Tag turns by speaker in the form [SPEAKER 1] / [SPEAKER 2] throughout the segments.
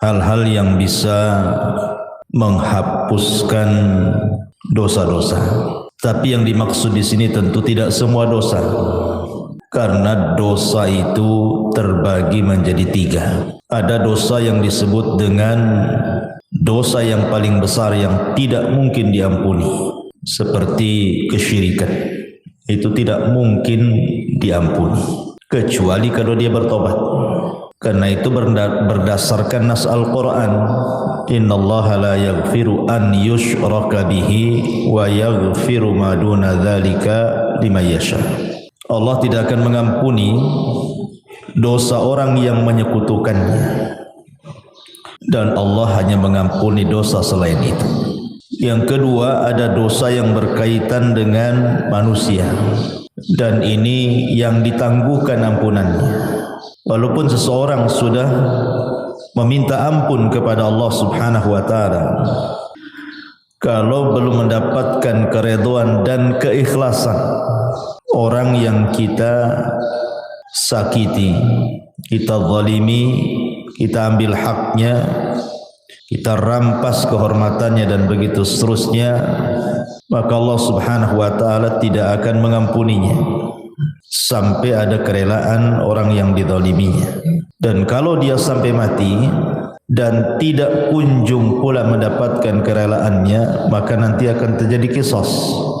[SPEAKER 1] Hal-hal yang bisa menghapuskan dosa-dosa. Tapi yang dimaksud di sini tentu tidak semua dosa. Karena dosa itu terbagi menjadi 3. Ada dosa yang disebut dengan dosa yang paling besar yang tidak mungkin diampuni. Seperti kesyirikan. Itu tidak mungkin diampuni. Kecuali kalau dia bertobat. Karena itu berdasarkan nas Al-Quran, innallaha la yaghfiru an yushraka bihi wa yaghfiru ma duna dzalika liman yasha. Allah tidak akan mengampuni dosa orang yang menyekutukannya, dan Allah hanya mengampuni dosa selain itu. Yang kedua, ada dosa yang berkaitan dengan manusia, dan ini yang ditangguhkan ampunannya. Walaupun seseorang sudah meminta ampun kepada Allah Subhanahu wa taala, kalau belum mendapatkan keridhaan dan keikhlasan orang yang kita sakiti, kita zalimi, kita ambil haknya, kita rampas kehormatannya dan begitu seterusnya, maka Allah Subhanahu wa taala tidak akan mengampuninya sampai ada kerelaan orang yang dizaliminya. Dan kalau dia sampai mati dan tidak kunjung pula mendapatkan kerelaannya, maka nanti akan terjadi qisas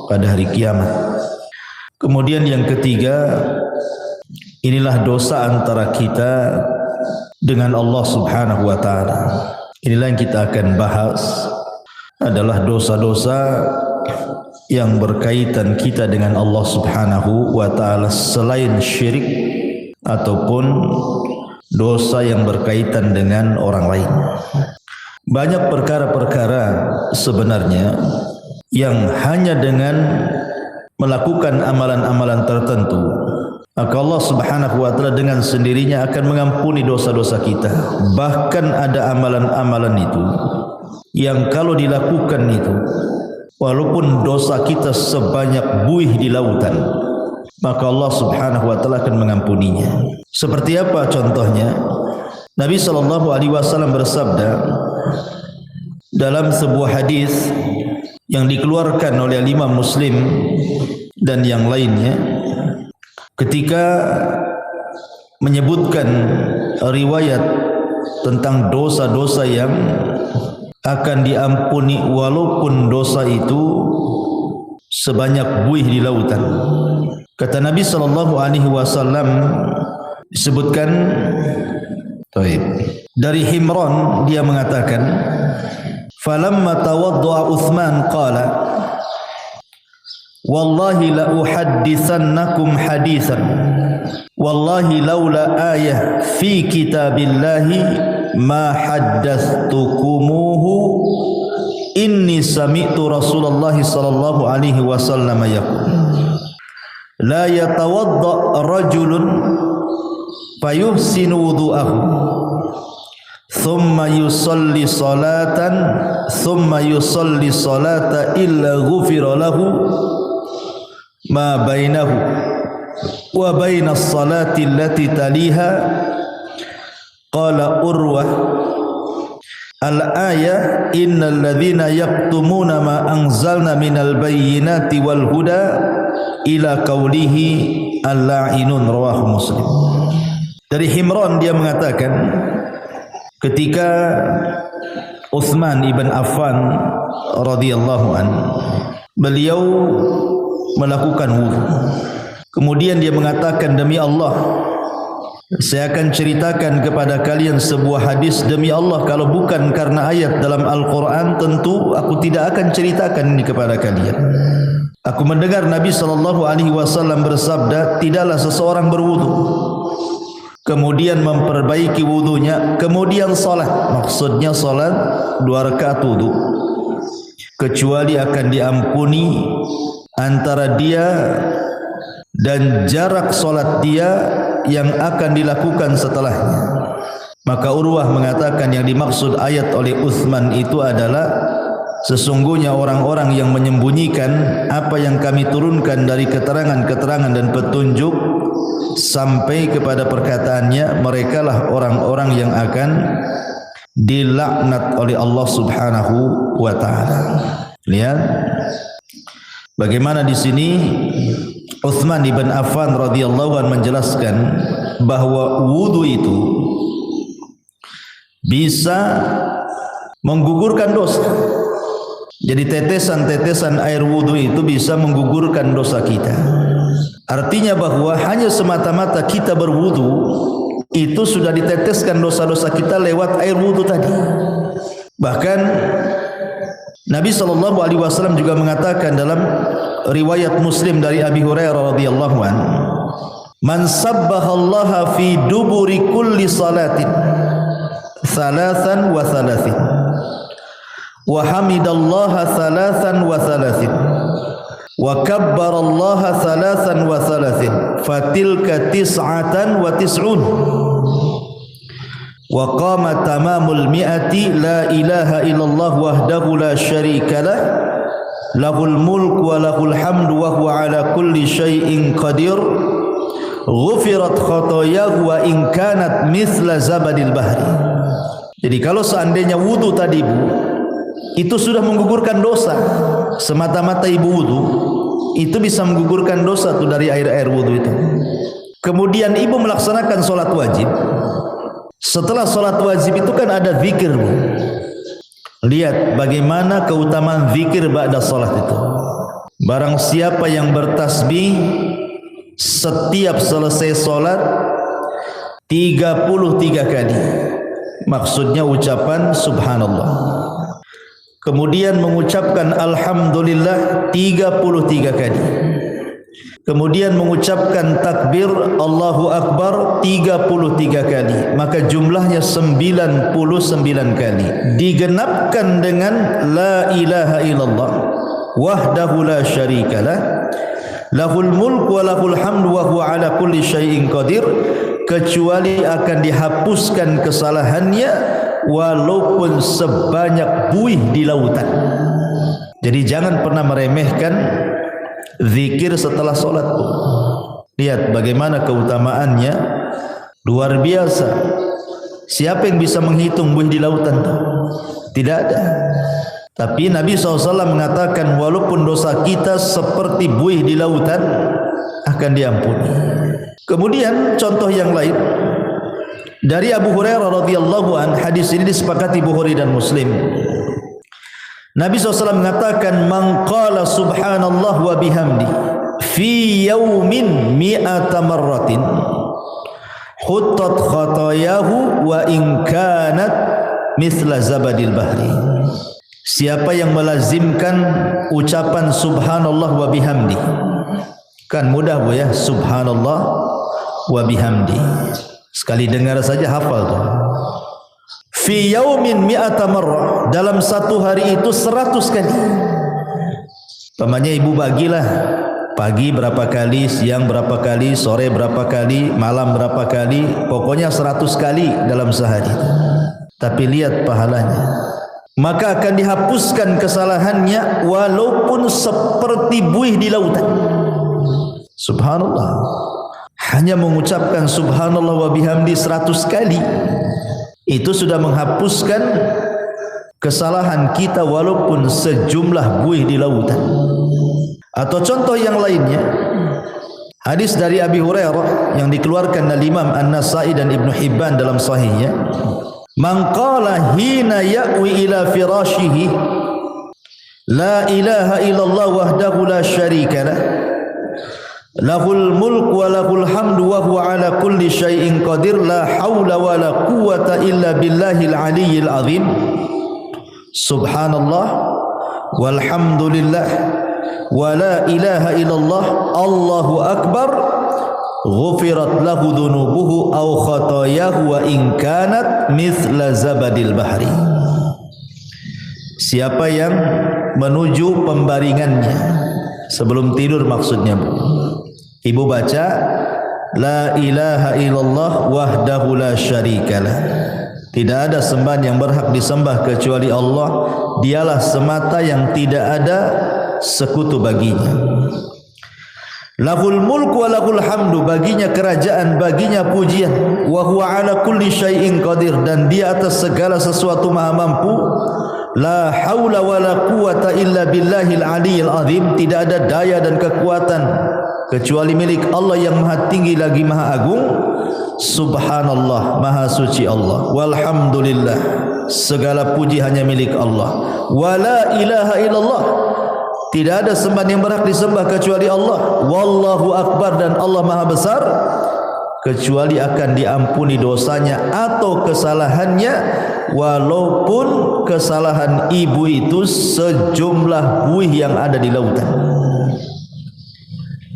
[SPEAKER 1] pada hari kiamat. Kemudian yang ketiga, inilah dosa antara kita dengan Allah Subhanahu wa taala. Inilah yang kita akan bahas, adalah dosa-dosa yang berkaitan kita dengan Allah Subhanahu wa taala selain syirik ataupun dosa yang berkaitan dengan orang lain. Banyak perkara-perkara sebenarnya yang hanya dengan melakukan amalan-amalan tertentu, maka Allah Subhanahu wa taala dengan sendirinya akan mengampuni dosa-dosa kita. Bahkan ada amalan-amalan itu yang kalau dilakukan itu, walaupun dosa kita sebanyak buih di lautan, maka Allah Subhanahu wa taala akan mengampuninya. Seperti apa contohnya? Nabi sallallahu alaihi wasallam bersabda dalam sebuah hadis yang dikeluarkan oleh Imam Muslim dan yang lainnya, ketika menyebutkan riwayat tentang dosa-dosa yang akan diampuni walaupun dosa itu sebanyak buih di lautan. Kata Nabi sallallahu alaihi wasallam, disebutkan dari Himran, dia mengatakan, falamma tawadda'a Utsman qala wallahi la uhadditsannakum haditsan wallahi laula ayah fi kitabillahi ma haddatskumuhu inni sami'tu Rasulullah sallallahu alaihi wasallam yaqul la yatawadda rajulun fayuhsinu wudu'ahu thumma yusalli salata illa ghufira lahu ma bainahu wa bainas salati allati taliha. Qala Urwah al-ayah innal ladzina yaktumuna ma anzalna minal bayyinati wal huda ila qaulihi al-la'inun, rawahu Muslim. Dari Himran, dia mengatakan ketika Utsman ibn Affan radhiyallahu an, beliau melakukan wudu, kemudian dia mengatakan, demi Allah, saya akan ceritakan kepada kalian sebuah hadis. Demi Allah, kalau bukan karena ayat dalam Al-Quran, tentu aku tidak akan ceritakan ini kepada kalian. Aku mendengar Nabi SAW bersabda, tidaklah seseorang berwudu, kemudian memperbaiki wudunya, kemudian salat, maksudnya salat 2 rakaat wudu, kecuali akan diampuni antara dia dan jarak salat dia yang akan dilakukan setelahnya. Maka Urwah mengatakan yang dimaksud ayat oleh Utsman itu adalah sesungguhnya orang-orang yang menyembunyikan apa yang kami turunkan dari keterangan-keterangan dan petunjuk sampai kepada perkataannya, merekalah orang-orang yang akan dilaknat oleh Allah Subhanahu wa taala. Lihat bagaimana di sini Utsman bin Affan radhiyallahu anhu menjelaskan bahwa wudu itu bisa menggugurkan dosa. Jadi tetesan-tetesan air wudu itu bisa menggugurkan dosa kita. Artinya bahwa hanya semata-mata kita berwudu itu sudah diteteskan dosa-dosa kita lewat air wudu tadi. Bahkan Nabi SAW juga mengatakan dalam riwayat Muslim dari Abi Hurairah radhiyallahu anhu, "Man sabbahallaha fi duburi kulli salatin thalathan wa thalathin wa hamidallaha thalathan wa thalathin wa kabbarallaha thalathan wa thalathin fatilka tis'atan wa tis'un wa qama tamamul mi'ati la ilaha illallah wahdahu la syarika lah lahul mulk wa lahul hamdu wa huwa ala kulli syai'in qadir ghufirat khotoyahu wa in kanat mithla zabadil bahri." Jadi kalau seandainya wudu tadi itu sudah menggugurkan dosa, semata-mata ibu wudu itu bisa menggugurkan dosa tuh dari air wudu itu. Kemudian ibu melaksanakan solat wajib. Setelah solat wajib itu kan ada zikir, Bu. Lihat bagaimana keutamaan zikir ba'da solat itu. Barang siapa yang bertasbih setiap selesai solat 33 kali, maksudnya ucapan subhanallah. Kemudian mengucapkan alhamdulillah 33 kali. Kemudian mengucapkan takbir Allahu Akbar 33 kali. Maka jumlahnya 99 kali. Digenapkan dengan la ilaha illallah wahdahu la syarikalah lahul mulk wa lahul hamdu wa huwa ala kulli syai'in qadir, kecuali akan dihapuskan kesalahannya walaupun sebanyak buih di lautan. Jadi jangan pernah meremehkan zikir setelah solat. Lihat bagaimana keutamaannya luar biasa. Siapa yang bisa menghitung buih di lautan? Tidak ada. Tapi Nabi SAW mengatakan walaupun dosa kita seperti buih di lautan akan diampuni. Kemudian contoh yang lain dari Abu Hurairah radhiyallahu an, hadis ini disepakati Bukhari dan Muslim. Nabi SAW mengatakan, "Man qala subhanallah wa bihamdi fi yaumin mi'ata marratin huttat khatayahu wa in kanat mithla zabadil bahri." Siapa yang melazimkan ucapan subhanallah wa bihamdi, kan mudah Bu ya, subhanallah wa bihamdi. Sekali dengar saja hafal tuh. Fi yaumin mi'ata marrah, dalam satu hari itu 100 kali. Pamannya ibu bagilah, pagi berapa kali, siang berapa kali, sore berapa kali, malam berapa kali, pokoknya 100 kali dalam sehari. Tapi lihat pahalanya. Maka akan dihapuskan kesalahannya walaupun seperti buih di lautan. Subhanallah. Hanya mengucapkan subhanallah wa bihamdi 100 kali itu sudah menghapuskan kesalahan kita walaupun sejumlah buih di lautan. Atau contoh yang lainnya, hadis dari Abi Hurairah yang dikeluarkan oleh Imam An-Nasa'i dan Ibnu Hibban dalam sahihnya, "Man qala hina ya'wi ila firashihi la ilaha illallah wahdahu la syarikalah lahul mulk wa lahul hamdu wa huwa ala kulli syai'in qadir la haula wa la quwwata illa billahil aliyyil azim subhanallah walhamdulillah wa la ilaha illallah Allahu akbar ghufirat lahu dhunubuhu aw khatayahu wa in kanat mithla zabadil bahri." Siapa yang menuju pembaringannya sebelum tidur, maksudnya ibu baca la ilaha illallah wahdahu la syarikalah Tidak ada sembahan yang berhak disembah kecuali Allah. Dialah semata yang tidak ada sekutu baginya. Lahul mulku wa lahul hamdu, baginya kerajaan, baginya pujian. Wa huwa ala kulli syai'in qadir, dan dia atas segala sesuatu maha mampu. La haula wa la quwata illa billahil aliyil azim, tidak ada daya dan kekuatan kecuali milik Allah yang maha tinggi lagi maha agung. Subhanallah, maha suci Allah. Walhamdulillah, segala puji hanya milik Allah. Wa la ilaha illallah, tidak ada sembahan yang berhak disembah kecuali Allah. Wallahu akbar, dan Allah maha besar, kecuali akan diampuni dosanya atau kesalahannya, walaupun kesalahan ibu itu sejumlah buih yang ada di lautan.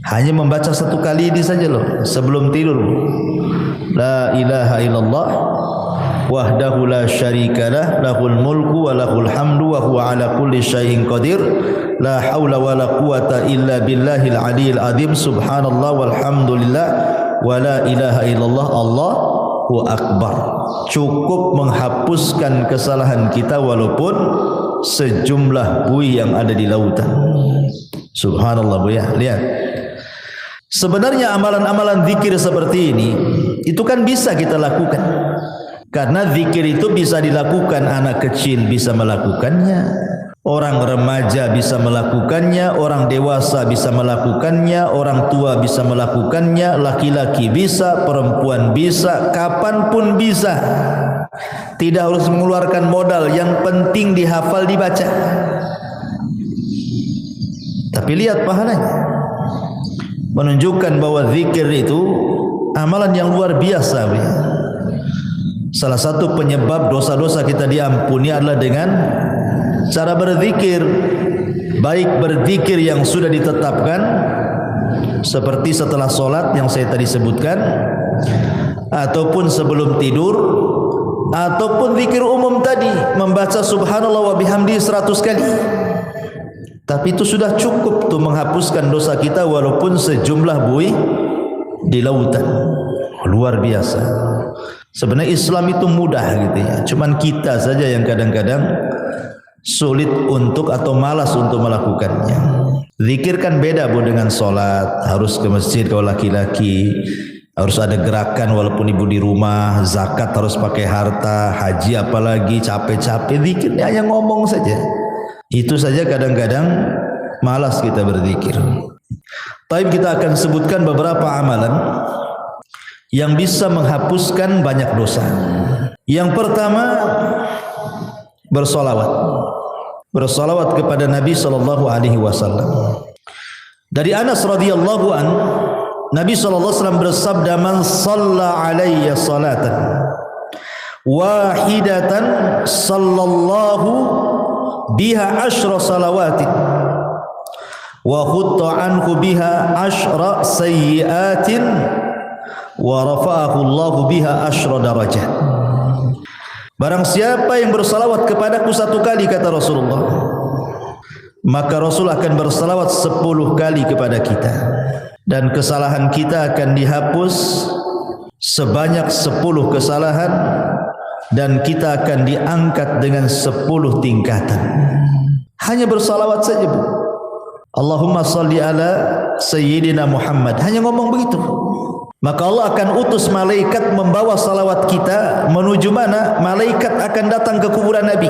[SPEAKER 1] Hanya membaca satu kali ini saja loh sebelum tidur. La ilaha illallah wahdahu la syarikalah, lahul mulku wa lahul hamdu wa huwa ala kulli syai'in qadir. La haula wa la quwata illa billahil aliyil azim. Subhanallah walhamdulillah wa la ilaha illallah, Allahu akbar. Cukup menghapuskan kesalahan kita walaupun sejumlah buih yang ada di lautan. Subhanallah Bu ya. Lihat, sebenarnya amalan-amalan zikir seperti ini itu kan bisa kita lakukan, karena zikir itu bisa dilakukan anak kecil bisa melakukannya, orang remaja bisa melakukannya, orang dewasa bisa melakukannya, orang tua bisa melakukannya, laki-laki bisa, perempuan bisa, kapanpun bisa. Tidak harus mengeluarkan modal, yang penting dihafal, dibaca. Tapi lihat pahalanya, menunjukkan bahwa zikir itu amalan yang luar biasa. Salah satu penyebab dosa-dosa kita diampuni adalah dengan cara berzikir, baik berzikir yang sudah ditetapkan seperti setelah solat yang saya tadi sebutkan, ataupun sebelum tidur, ataupun zikir umum tadi, membaca subhanallah wa bihamdi 100 kali. Tapi itu sudah cukup tuh menghapuskan dosa kita walaupun sejumlah buih di lautan. Luar biasa. Sebenarnya Islam itu mudah gitu ya. Cuman kita saja yang kadang-kadang sulit untuk atau malas untuk melakukannya. Zikir kan beda Bu dengan solat. Harus ke masjid kalau laki-laki, harus ada gerakan walaupun ibu di rumah. Zakat harus pakai harta, haji apalagi capek-capek. Zikirnya hanya ngomong saja. Itu saja kadang-kadang malas kita berzikir. Tapi kita akan sebutkan beberapa amalan yang bisa menghapuskan banyak dosa. Yang pertama, bersolawat. Bersolawat kepada Nabi sallallahu alaihi wasallam. Dari Anas radhiyallahu an, Nabi sallallahu alaihi wasallam bersabda, "Man shalla alayya salatan wahidatan sallallahu biha asyra salawatin wa khutta anhu biha asyra sayyiatin wa rafa'ahu Allahu biha asyra darajat." Barang siapa yang bersalawat kepadaku satu kali, kata Rasulullah, maka Rasul akan bersalawat 10 kali kepada kita, dan kesalahan kita akan dihapus sebanyak 10 kesalahan, dan kita akan diangkat dengan 10 tingkatan. Hanya bersalawat saja Bu. Allahumma salli ala Sayyidina Muhammad. Hanya ngomong begitu, maka Allah akan utus malaikat membawa salawat kita menuju mana? Malaikat akan datang ke kuburan Nabi,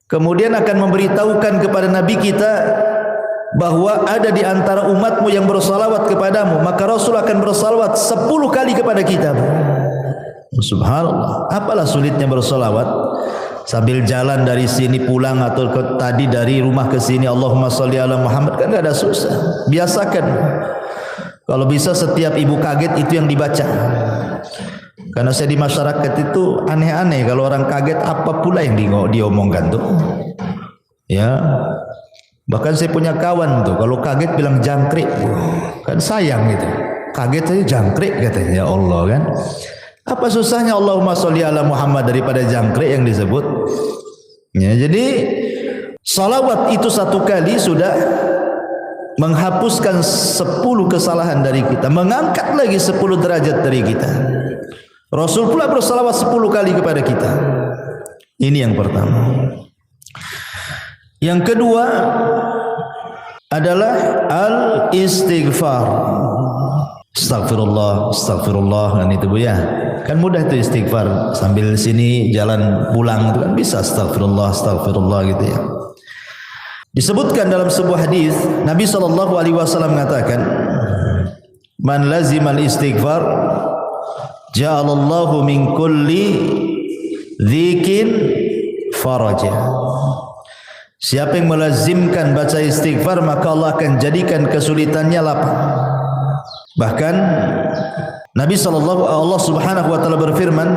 [SPEAKER 1] kemudian akan memberitahukan kepada Nabi kita bahwa ada di antara umatmu yang bersalawat kepadamu, maka Rasul akan bersalawat 10 kali kepada kita. Subhanallah, apalah sulitnya bersalawat sambil jalan dari sini pulang, atau tadi dari rumah ke sini Allahumma sholli ala Muhammad, kan enggak ada susah. Biasakan. Kalau bisa setiap ibu kaget itu yang dibaca. Karena saya di masyarakat itu aneh-aneh, kalau orang kaget apa pula yang diomongkan tuh. Ya. Bahkan saya punya kawan tuh kalau kaget bilang jangkrik. Kan sayang itu. Kaget aja jangkrik katanya. Ya Allah kan. Apa susahnya Allahumma sholli ala Muhammad daripada jangkrik yang disebut? Ya, jadi salawat itu satu kali sudah menghapuskan 10 kesalahan dari kita, mengangkat lagi 10 derajat dari kita. Rasul pula bersalawat 10 kali kepada kita. Ini yang pertama. Yang kedua adalah al-istighfar. Astagfirullah, astagfirullah, kan itu Bu ya. Kan mudah itu istighfar, sambil sini jalan pulang itu kan bisa astagfirullah, astagfirullah gitu ya. Disebutkan dalam sebuah hadis Nabi SAW mengatakan, man lazimal istighfar ja'alallahu min kulli dzikin faraja. Siapa yang melazimkan baca istighfar, maka Allah akan jadikan kesulitannya lapang. Bahkan Nabi Allah Subhanahu wa taala berfirman,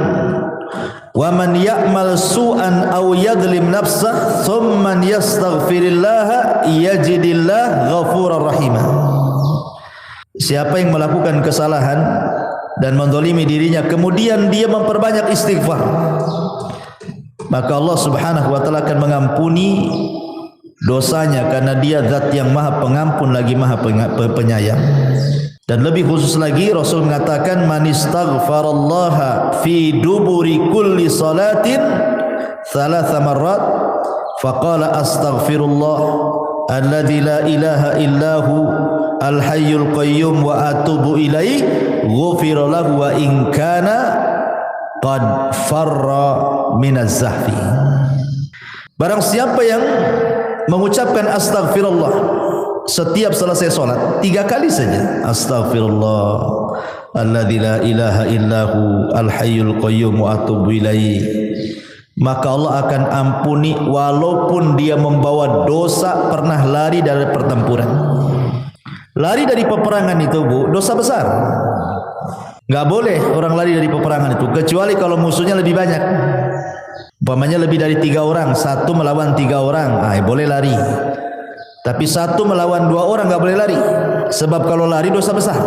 [SPEAKER 1] "Wa man ya'mal su'an aw yadhlim nafsah thumma yastaghfirillah yajidillah ghafurar rahimah." Siapa yang melakukan kesalahan dan menzalimi dirinya kemudian dia memperbanyak istighfar, maka Allah Subhanahu wa taala akan mengampuni dosanya karena dia zat yang maha pengampun lagi maha penyayang. Dan lebih khusus lagi Rasul mengatakan, man istaghfarallaha fi duburi kulli salatin 3 marrat faqala astaghfirullah alladzi la ilaha illahu al-hayyul qayyum wa atubu ilaihi ghufira lahu wa in kana qad farra minaz zahfi. Barang siapa yang mengucapkan astaghfirullah setiap selesai solat 3 kali saja, astaghfirullah alladzi la ilaha illahu al-hayyul qayyum wa atubu ilaihi, maka Allah akan ampuni walaupun dia membawa dosa pernah lari dari pertempuran. Lari dari peperangan itu Bu, dosa besar. Enggak boleh orang lari dari peperangan itu, kecuali kalau musuhnya lebih banyak. Umpamanya lebih dari 3 orang, 1 melawan 3 orang, boleh lari. Tapi 1 melawan 2 orang enggak boleh lari. Sebab kalau lari dosa besar.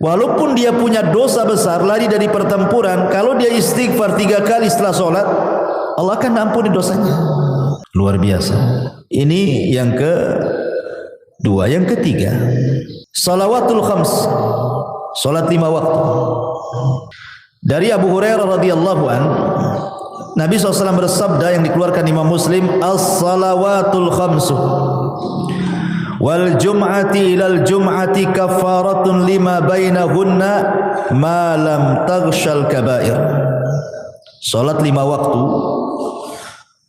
[SPEAKER 1] Walaupun dia punya dosa besar lari dari pertempuran, kalau dia istighfar 3 kali setelah sholat, Allah akan ampuni dosanya. Luar biasa. Ini yang kedua. Yang ketiga, salawatul khams, salat 5 waktu. Dari Abu Hurairah radhiyallahu an, Nabi SAW bersabda yang dikeluarkan Imam Muslim, as-salawatul khamsu wal jum'ati ilal jum'ati kafaratun lima bainahunna ma lam taghshal kabair. Salat 5 waktu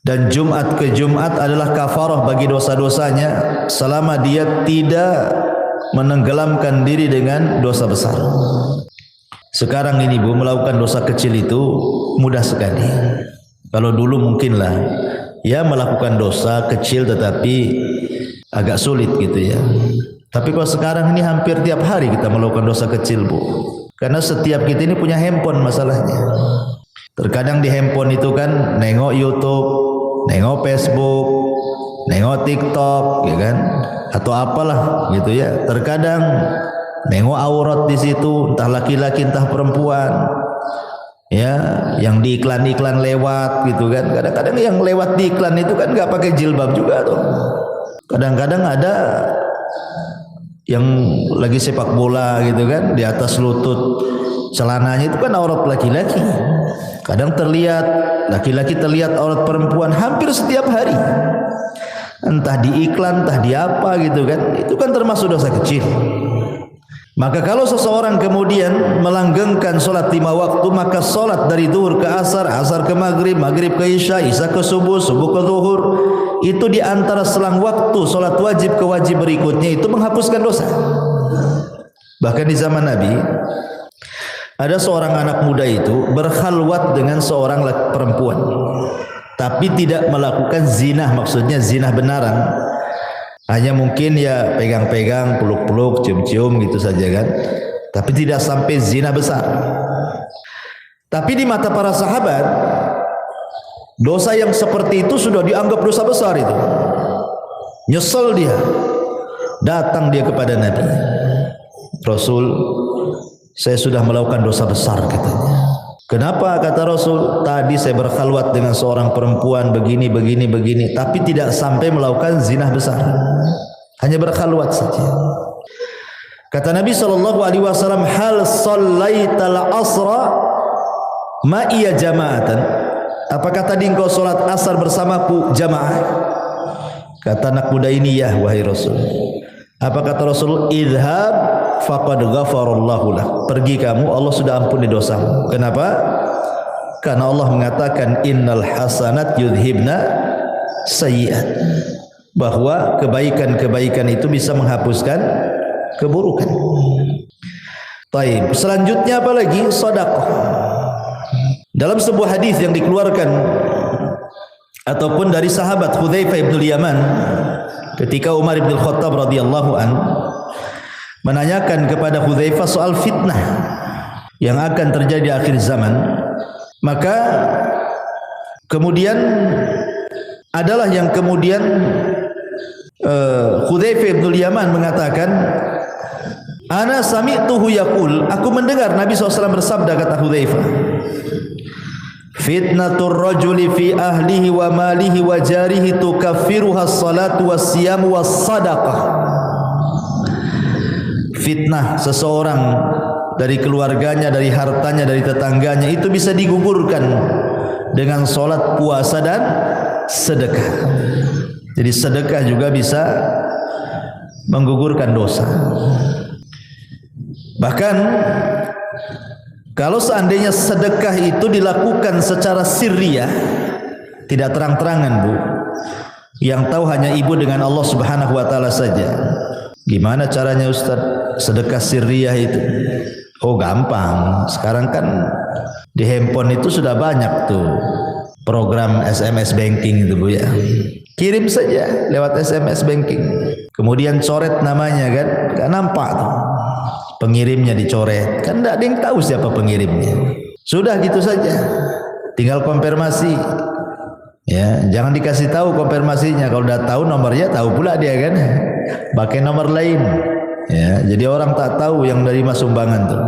[SPEAKER 1] dan Jumat ke Jumat adalah kafarah bagi dosa-dosanya selama dia tidak menenggelamkan diri dengan dosa besar. Sekarang ini Bu, melakukan dosa kecil itu mudah sekali. Kalau dulu mungkinlah ya melakukan dosa kecil tetapi agak sulit gitu ya. Tapi kalau sekarang ini hampir tiap hari kita melakukan dosa kecil Bu. Karena setiap kita ini punya handphone masalahnya. Terkadang di handphone itu kan nengok YouTube, nengok Facebook, nengok TikTok ya kan, atau apalah gitu ya. Terkadang nengok aurat di situ, entah laki-laki entah perempuan. Ya, yang di iklan-iklan lewat gitu kan. Kadang-kadang yang lewat di iklan itu kan enggak pakai jilbab juga tuh. Kadang-kadang ada yang lagi sepak bola gitu kan, di atas lutut celananya itu kan aurat laki-laki. Kadang terlihat laki-laki, terlihat aurat perempuan hampir setiap hari. Entah di iklan, entah di apa gitu kan. Itu kan termasuk dosa kecil. Maka kalau seseorang kemudian melanggengkan solat 5 waktu, maka solat dari zuhur ke asar, asar ke maghrib, maghrib ke isya, isya ke subuh, subuh ke zuhur, itu di antara selang waktu solat wajib ke wajib berikutnya itu menghapuskan dosa. Bahkan di zaman Nabi ada seorang anak muda itu berkhalwat dengan seorang perempuan, tapi tidak melakukan zina, maksudnya zina benaran. Hanya mungkin ya pegang-pegang, peluk-peluk, cium-cium gitu saja kan. Tapi tidak sampai zina besar. Tapi di mata para sahabat, dosa yang seperti itu sudah dianggap dosa besar itu. Nyesel dia. Datang dia kepada Nabi. Rasul, saya sudah melakukan dosa besar katanya. Kenapa? Kata Rasul, tadi saya berkhalwat dengan seorang perempuan begini, tapi tidak sampai melakukan zina besar. Hanya berkhalwat saja. Kata Nabi SAW, hal shallaital asra ma'iya jama'atan. Apakah tadi engkau salat asar bersamaku jamaah? Kata anak muda ini, ya wahai Rasul. Apa kata Rasul? Idhab faqad ghafarallahu lah. Pergi kamu, Allah sudah ampuni dosamu. Kenapa? Karena Allah mengatakan innal hasanat yudhibna sayyi'at, bahwa kebaikan-kebaikan itu bisa menghapuskan keburukan. Baik, selanjutnya apa lagi? Sedekah. Dalam sebuah hadis yang dikeluarkan ataupun dari sahabat Hudzaifah bin Yaman, ketika Umar bin Khattab radhiyallahu an menanyakan kepada Hudzaifah soal fitnah yang akan terjadi di akhir zaman, maka kemudian adalah yang kemudian Hudzaifah bin Yaman mengatakan, ana sami'tuhu yaqul, aku mendengar Nabi SAW bersabda, kata Hudzaifah, fitnatur rajuli fi ahlihi wa malihi wa jarihi tukaffiruha as-salatu was-siyamu was-sadaqah. Fitnah seseorang dari keluarganya, dari hartanya, dari tetangganya itu bisa digugurkan dengan salat, puasa dan sedekah. Jadi sedekah juga bisa menggugurkan dosa. Bahkan kalau seandainya sedekah itu dilakukan secara sirriyah, tidak terang-terangan, Bu, yang tahu hanya ibu dengan Allah Subhanahu wa taala saja. Gimana caranya Ustaz sedekah sirriyah itu? Oh gampang. Sekarang kan di handphone itu sudah banyak tuh program SMS banking itu, Bu ya. Kirim saja lewat SMS banking. Kemudian coret namanya kan, enggak nampak tuh. Pengirimnya dicoret, kan tidak ada yang tahu siapa pengirimnya. Sudah gitu saja, tinggal konfirmasi. Ya, jangan dikasih tahu konfirmasinya. Kalau sudah tahu nomornya, tahu pula dia kan, pakai nomor lain. Ya, jadi orang tak tahu yang dari mas sumbangan tuh.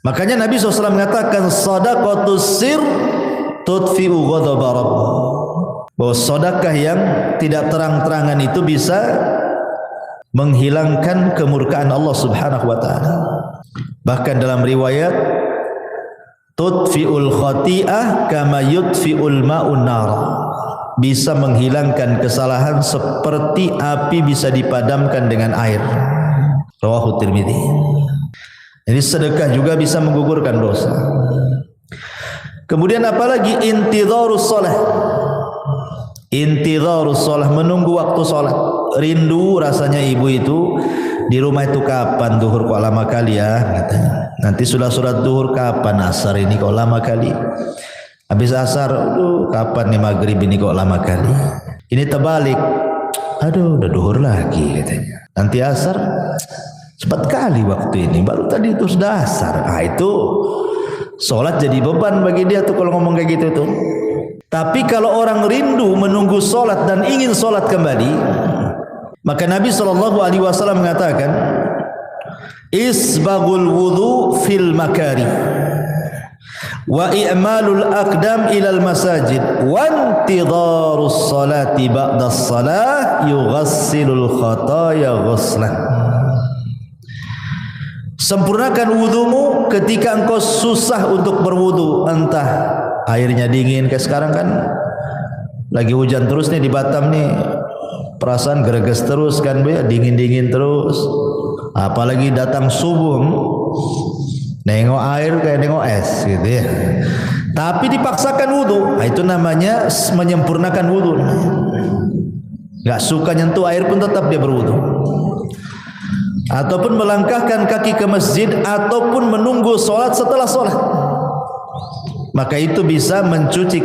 [SPEAKER 1] Makanya Nabi SAW mengatakan sadaqatus sir tudfi'u ghadaba rabb. Bahwa sedekah yang tidak terang-terangan itu bisa menghilangkan kemurkaan Allah Subhanahu wa taala. Bahkan dalam riwayat tudfi'ul khati'ah kama yudfi'ul ma'un nar, bisa menghilangkan kesalahan seperti api bisa dipadamkan dengan air. Rawahu Tirmidzi. Jadi sedekah juga bisa menggugurkan dosa. Kemudian apalagi intidharus shalah. Intidharus shalah, menunggu waktu salat. Rindu rasanya ibu itu di rumah itu kapan zuhur kok lama kali ya katanya. Nanti sudah surat zuhur kapan, asar ini kok lama kali. Habis asar, aduh kapan nih maghrib ini kok lama kali. Ini terbalik, aduh udah zuhur lagi katanya. Nanti asar cepat kali waktu ini, baru tadi itu sudah asar. Ah itu salat jadi beban bagi dia tuh kalau ngomong kayak gitu tuh. Tapi kalau orang rindu menunggu salat dan ingin salat kembali, maka Nabi SAW mengatakan isbagul wudu fil makari wa i'malul aqdam ilal masajid wa intidharus salati ba'das salah yughassilul khataya ghuslan. Sempurnakan wudumu ketika engkau susah untuk berwudu, entah airnya dingin, kayak sekarang kan lagi hujan terus nih di Batam nih, perasaan greges terus kan, Bu ya, dingin-dingin terus. Apalagi datang subuh, nengok air kayak nengok es gitu ya. Tapi dipaksakan wudu, nah, itu namanya menyempurnakan wudu. Gak suka nyentuh air pun tetap dia berwudu. Ataupun melangkahkan kaki ke masjid, ataupun menunggu sholat setelah sholat, maka itu bisa mencuci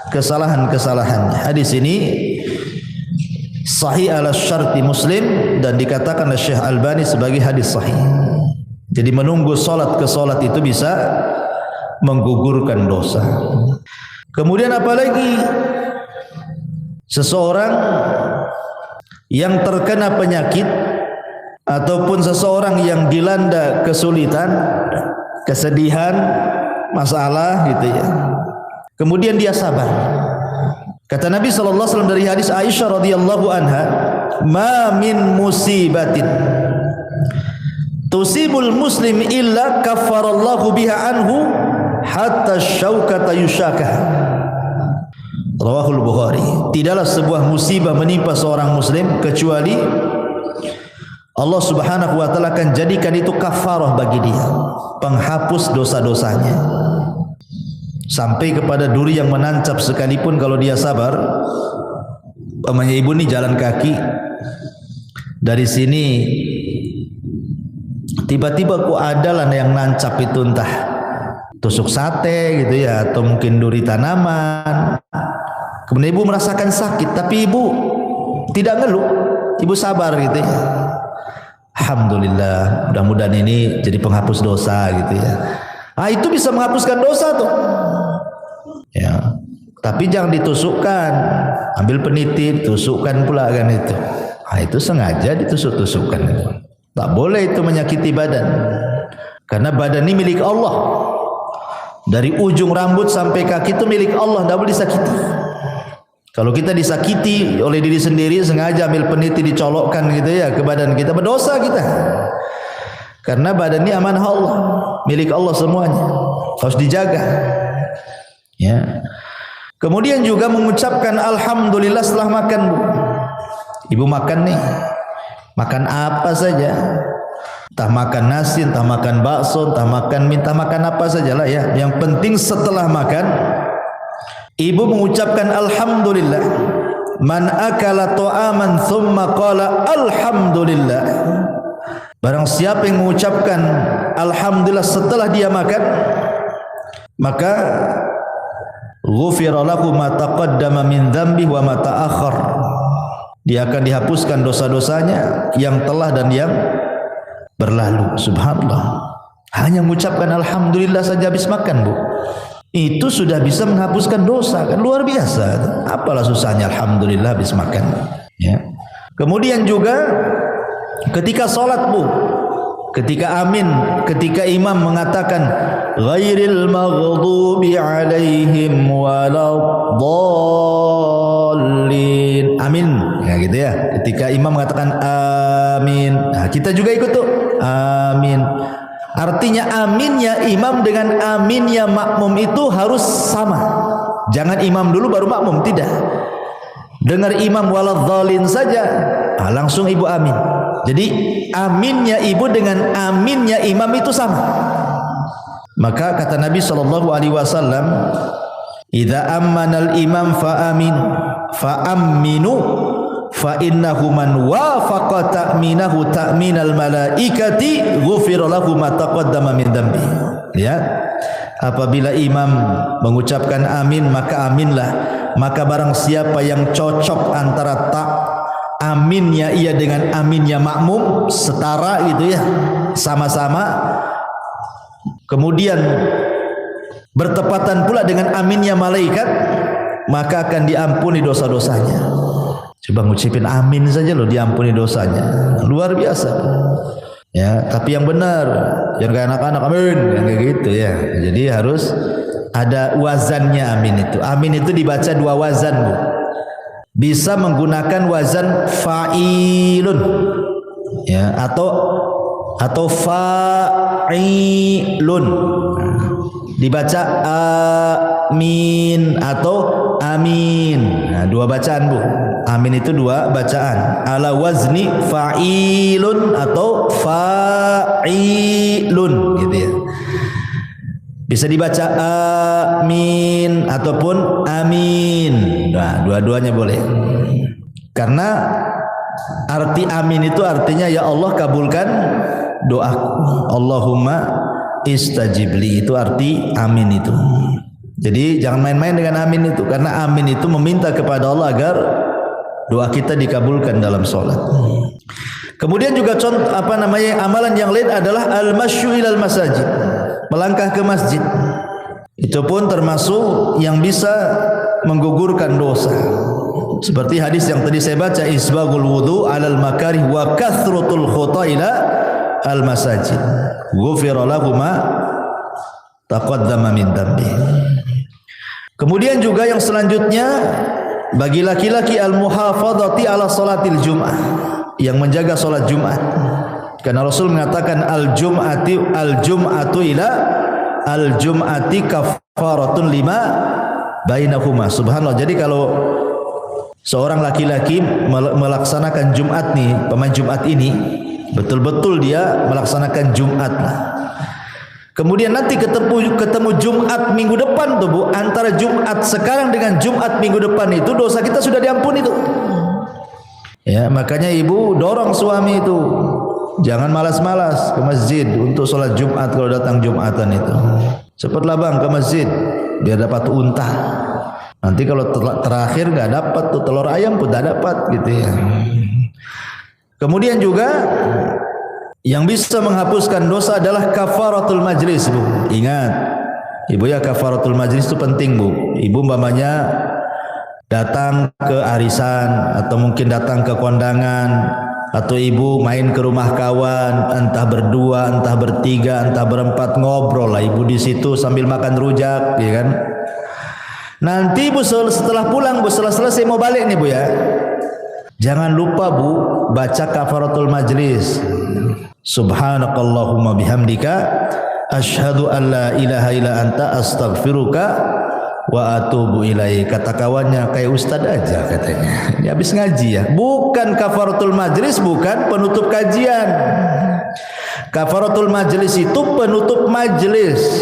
[SPEAKER 1] kesalahan-kesalahannya. Hadis ini sahih ala syarti Muslim dan dikatakan oleh Syekh Albani sebagai hadis sahih. Jadi menunggu sholat ke sholat itu bisa menggugurkan dosa. Kemudian apalagi seseorang yang terkena penyakit ataupun seseorang yang dilanda kesulitan, kesedihan, masalah gitu ya. Kemudian dia sabar. Kata Nabi SAW dari hadis Aisyah radhiyallahu anha, "Ma min musibatin tusibul muslim illa kaffarallahu biha anhu hatta syaukata yusyakah. Rawahul Bukhari. Tidaklah sebuah musibah menimpa seorang muslim kecuali Allah Subhanahu wa taala akan jadikan itu kafarah bagi dia, penghapus dosa-dosanya. Sampai kepada duri yang menancap sekalipun kalau dia sabar. Pamannya ibu nih jalan kaki dari sini, tiba-tiba kok ada lah yang nancap itu, entah tusuk sate gitu ya, atau mungkin duri tanaman. Kemudian ibu merasakan sakit, tapi ibu tidak ngeluh, ibu sabar gitu ya. Alhamdulillah, mudah-mudahan ini jadi penghapus dosa gitu ya. Itu bisa menghapuskan dosa tuh. Ya. Tapi jangan ditusukkan, ambil peniti, tusukkan pula kan itu. Itu sengaja ditusuk-tusukkan itu. Tak boleh itu menyakiti badan. Karena badan ini milik Allah. Dari ujung rambut sampai kaki itu milik Allah, tak boleh disakiti. Kalau kita disakiti oleh diri sendiri, sengaja ambil peniti dicolokkan gitu ya ke badan kita, berdosa kita. Karena badan ini amanah Allah, milik Allah semuanya, harus dijaga. Ya. Kemudian juga mengucapkan alhamdulillah setelah makan, Bu. Ibu makan nih, makan apa saja, entah makan nasi, entah makan bakso, entah makan mie, entah makan apa sajalah ya. Yang penting setelah makan, ibu mengucapkan alhamdulillah. Man akala ta'aman thumma qala alhamdulillah. Barang siapa yang mengucapkan alhamdulillah setelah dia makan, maka ghufira lahu ma taqaddama min dzambi wa ma ta'akhkhar. Dia akan dihapuskan dosa-dosanya yang telah dan yang berlalu. Subhanallah. Hanya mengucapkan alhamdulillah saja habis makan, Bu. Itu sudah bisa menghapuskan dosa, kan luar biasa. Apalah susahnya alhamdulillah habis makan, ya. Kemudian juga ketika salat, Bu, ketika amin, ketika imam mengatakan ghairil maghdubi alaihim waladdallin, amin, ya gitu ya. Ketika imam mengatakan amin, nah kita juga ikut tuh amin. Artinya aminnya imam dengan aminnya makmum itu harus sama. Jangan imam dulu baru makmum, tidak. Dengar imam waladzalin saja, langsung ibu amin. Jadi aminnya ibu dengan aminnya imam itu sama. Maka kata Nabi SAW, idza ammanal imam fa'aminu fa innahu man wafaqa ta'minahu ta'minal malaikati ghufira lahu ma taqaddama min dzambi. Ya. Apabila imam mengucapkan amin, maka aminlah. Maka barang siapa yang cocok antara aminnya ia dengan aminnya makmum, setara gitu ya, sama-sama, kemudian bertepatan pula dengan aminnya malaikat, maka akan diampuni dosa-dosanya. Coba ngucapin amin saja loh diampuni dosanya, luar biasa. Ya, tapi yang benar, jangan kayak anak-anak amin, kayak gitu ya. Jadi harus ada wazannya amin itu. Amin itu dibaca dua wazan, Bu. Bisa menggunakan wazan fa'ilun, ya, atau fa'ilun. Dibaca amin atau amin. Nah, dua bacaan, Bu. Amin itu dua bacaan. Ala wazni fa'ilun atau fa'ilun gitu ya. Bisa dibaca amin ataupun amin. Nah, dua-duanya boleh. Karena arti amin itu artinya ya Allah kabulkan doaku. Allahumma istajibli, itu arti amin itu. Jadi jangan main-main dengan amin itu, karena amin itu meminta kepada Allah agar doa kita dikabulkan dalam sholat. Kemudian juga contoh amalan yang lain adalah al-masyu ilal masajid, melangkah ke masjid. Itu pun termasuk yang bisa menggugurkan dosa. Seperti hadis yang tadi saya baca, isbagul wudu alal makarih wa kathratul khuta ila al masajid ghufira lahu ma taqaddama min dhanbi. Kemudian juga yang selanjutnya, bagi laki-laki al-muhafadhati ala salatil jum'ah, yang menjaga salat Jumat. Karena Rasul mengatakan al-jum'atu ila al-jum'ati kafaratun lima bainahuma. Subhanallah. Jadi kalau seorang laki-laki melaksanakan Jumat nih, pemain Jumat ini, betul-betul dia melaksanakan Jumat lah. Kemudian nanti ketemu Jumat minggu depan tuh Bu, antara Jumat sekarang dengan Jumat minggu depan itu dosa kita sudah diampuni tuh. Ya, makanya ibu dorong suami itu jangan malas-malas ke masjid untuk sholat Jumat kalau datang Jumatan itu. Cepatlah bang ke masjid biar dapat unta. Nanti kalau terakhir nggak dapat tuh telur ayam pun tak dapat gitu ya. Kemudian juga yang bisa menghapuskan dosa adalah kafaratul majlis Bu. Ingat ibu ya, kafaratul majlis itu penting Bu. Ibu umpamanya datang ke arisan atau mungkin datang ke kondangan, atau ibu main ke rumah kawan, entah berdua, entah bertiga, entah berempat, ngobrol lah ibu di situ sambil makan rujak, ya kan? Nanti Bu setelah pulang Bu, setelah selesai mau balik nih Bu ya, jangan lupa Bu baca kafaratul majlis. Subhanakallahumma bihamdika asyhadu an la ilaha illa anta astaghfiruka wa atubu ilaih. Kata kawannya kayak ustad aja katanya. Ini habis ngaji ya. Bukan kafaratul majlis, bukan penutup kajian. Kafaratul majlis itu penutup majlis.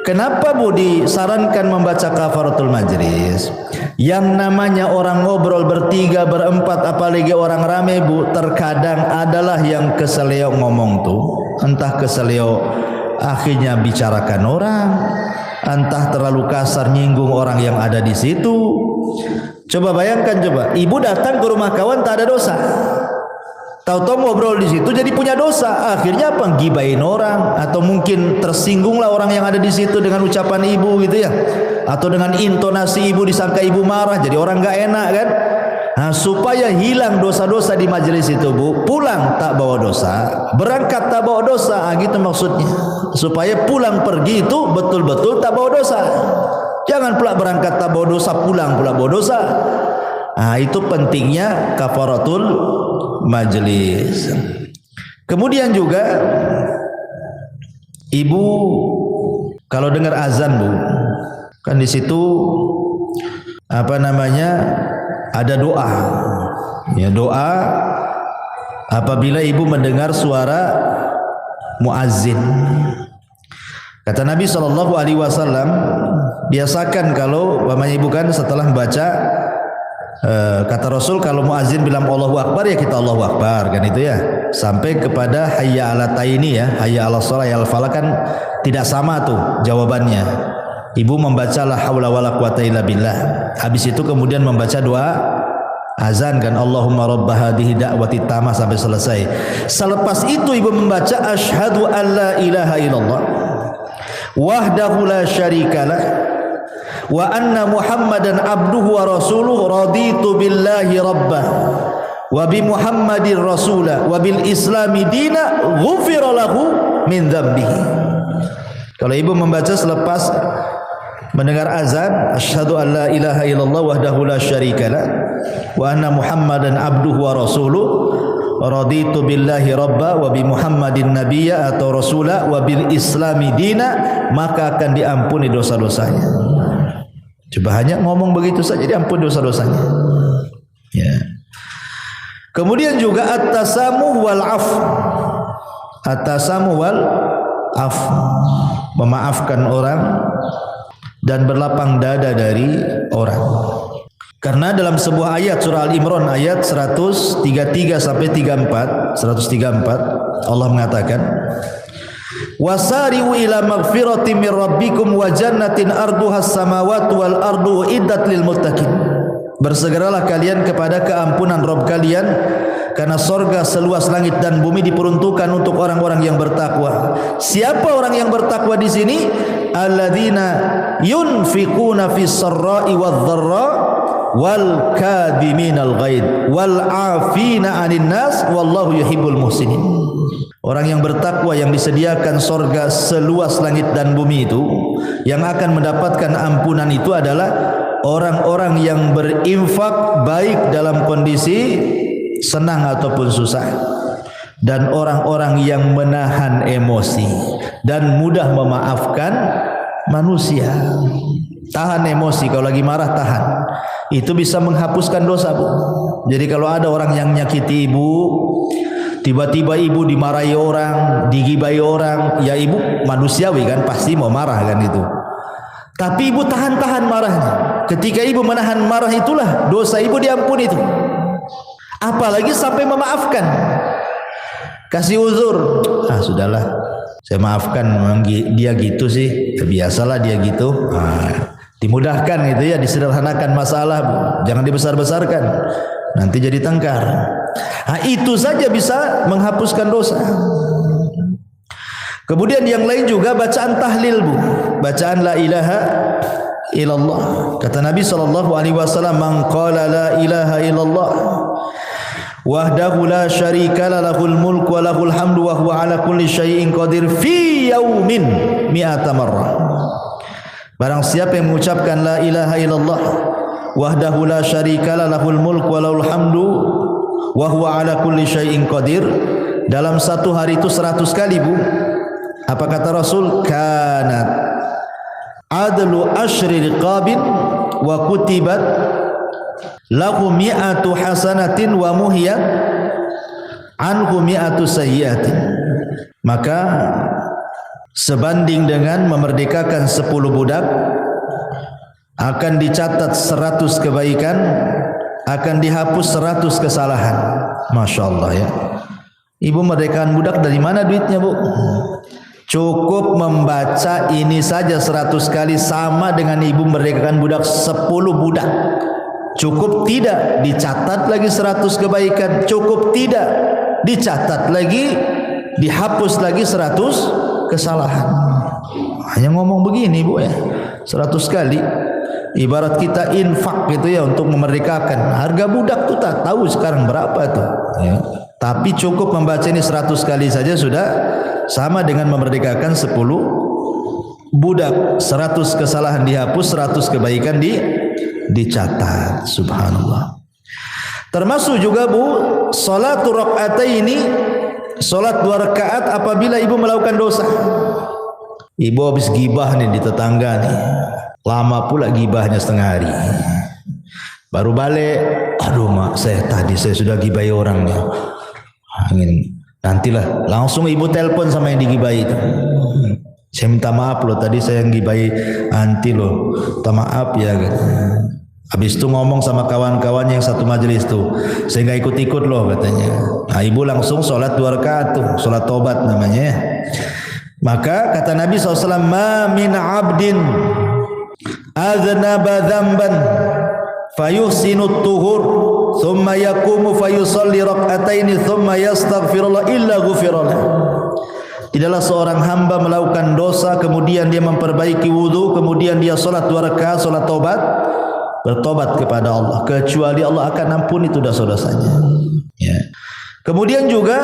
[SPEAKER 1] Kenapa Bu disarankan membaca kafaratul majlis? Yang namanya orang ngobrol bertiga, berempat, apalagi orang rame Bu, terkadang adalah yang keseleo ngomong tuh, entah keseleo akhirnya bicarakan orang, entah terlalu kasar nyinggung orang yang ada di situ. Coba bayangkan, coba ibu datang ke rumah kawan tak ada dosa, tahu-tahu ngobrol di situ jadi punya dosa. Akhirnya apa? Gibain orang, atau mungkin tersinggunglah orang yang ada di situ dengan ucapan ibu gitu ya, atau dengan intonasi ibu disangka ibu marah, jadi orang nggak enak kan. Nah, supaya hilang dosa-dosa di majelis itu Bu, pulang tak bawa dosa, berangkat tak bawa dosa, gitu maksudnya. Supaya pulang pergi itu betul-betul tak bawa dosa. Jangan pula berangkat tak bawa dosa, pulang pula bawa dosa. Nah, itu pentingnya kafaratul majelis. Kemudian juga ibu kalau dengar azan Bu, kan di situ apa namanya, ada doa. Ya, doa apabila ibu mendengar suara muazzin. Kata Nabi SAW, biasakan kalau umpamanya ibu kan setelah membaca, kata Rasul kalau muazzin bilang Allahu Akbar ya kita Allahu Akbar kan itu ya, sampai kepada hayya ala taini ya, hayya ala shalah ya al falah, kan tidak sama tuh jawabannya. Ibu membaca la haula wala quwata illa billah. Habis itu kemudian membaca doa azan kan, Allahumma rabb hadhihi da'wati tamah sampai selesai. Selepas itu ibu membaca asyhadu an la ilaha illallah wahdahu la syarikalah wa anna muhammadan abduhu wa rasuluhu raditu billahi rabbah wa bi muhammadin rasulah wa bil islami dina ghufira lahu min dzambihi. Kalau ibu membaca selepas mendengar azan, asyhadu an la ilaha illallah wahdahu la syarikalah wa anna muhammadan abduhu wa rasuluh raditu billahi rabba wa bi muhammadin nabiyya atau rasula wa bil islami dina, maka akan diampuni dosa-dosanya. Coba hanya ngomong begitu saja diampuni dosa-dosanya ya. Kemudian juga at-tasamuh wal af, at-tasamuh wal af, memaafkan orang dan berlapang dada dari orang. Karena dalam sebuah ayat surah Al-Imran ayat 133 sampai 134 Allah mengatakan, wasari'u ila maghfiratin min rabbikum wa jannatin arduhas samawati wal ardu iddat lil muttaqin. Bersegeralah kalian kepada keampunan Rabb kalian, karena sorga seluas langit dan bumi diperuntukkan untuk orang-orang yang bertakwa. Siapa orang yang bertakwa di sini? Alladzina yunfiquna fis sarra'i wadh-dharra wal kadhiminal ghaidh wal 'afina 'anil nas wallahu yuhibbul muhsinin. Orang yang bertakwa yang disediakan sorga seluas langit dan bumi itu, yang akan mendapatkan ampunan itu adalah orang-orang yang berinfak baik dalam kondisi senang ataupun susah, dan orang-orang yang menahan emosi dan mudah memaafkan manusia. Tahan emosi, kalau lagi marah tahan. Itu bisa menghapuskan dosa, Bu. Jadi kalau ada orang yang nyakiti ibu, tiba-tiba ibu dimarahi orang, digibai orang, ya ibu manusiawi kan, pasti mau marah kan itu. Tapi ibu tahan-tahan marahnya. Ketika ibu menahan marah itulah dosa ibu diampuni itu. Apalagi sampai memaafkan. Kasih uzur. Ah sudahlah, saya maafkan, memang dia gitu sih. Ya, biasalah dia gitu. Dimudahkan gitu ya, disederhanakan masalah, jangan dibesar-besarkan. Nanti jadi tengkar. Itu saja bisa menghapuskan dosa. Kemudian yang lain juga bacaan tahlil, Bu. Bacaan la ilaha illallah. Kata Nabi SAW, man qala la ilaha illallah wahdahu la syarika lahul mulku wa lahul hamdu wa huwa ala kulli syai'in qadir fi yaumin mi'ata marrah. Barang siapa yang mengucapkan la ilaha illallah wahdahu la syarika lahul mulku wa lahul hamdu wa huwa ala kulli syai'in qadir, dalam satu hari itu 100 kali, Bu. Apa kata Rasul? Kanat adlu asyri riqabin wa kutibat lahu mi'atu hasanatin wa muhiyat anhu mi'atu sayyiatin. Maka sebanding dengan memerdekakan 10 budak, akan dicatat 100 kebaikan, akan dihapus 100 kesalahan. Masya Allah ya. Ibu merdekakan budak dari mana duitnya, Bu? Cukup membaca ini saja 100 kali sama dengan ibu merdekakan budak 10 budak. Cukup tidak dicatat lagi 100 kebaikan, cukup tidak dicatat lagi, dihapus lagi 100 kesalahan. Hanya ngomong begini, Bu ya, 100 kali. Ibarat kita infak gitu ya untuk memerdekakan. Harga budak tuh tak tahu sekarang berapa tuh ya. Tapi cukup membaca ini 100 kali saja sudah sama dengan memerdekakan 10 budak. 100 kesalahan dihapus, 100 kebaikan dicatat. Subhanallah. Termasuk juga, Bu, salatu rakaataini, salat 2 rakaat apabila ibu melakukan dosa. Ibu habis gibah nih di tetangga nih. Lama pula gibahnya setengah hari. Baru balik, aduh mak, tadi saya sudah gibai orang nih. Nantilah, langsung ibu telepon sama yang digibai itu. Saya minta maaf loh, tadi saya yang gibai anti loh. Minta maaf ya. Habis itu ngomong sama kawan-kawan yang satu majelis tuh, saya nggak ikut-ikut loh katanya. Nah, ibu langsung sholat 2 rakaat tuh, sholat tobat namanya. Maka kata Nabi SAW, ma min abdin aznaba dzamban fayuhsinu tuhur thumma yaqumu fayusalli rak'ataini thumma yastaghfirullah illa ghufirallah. Tidaklah seorang hamba melakukan dosa kemudian dia memperbaiki wudu, kemudian dia salat 2 rakaat salat tobat, bertobat kepada Allah, kecuali Allah akan ampuni itu dosa-dosanya ya. Kemudian juga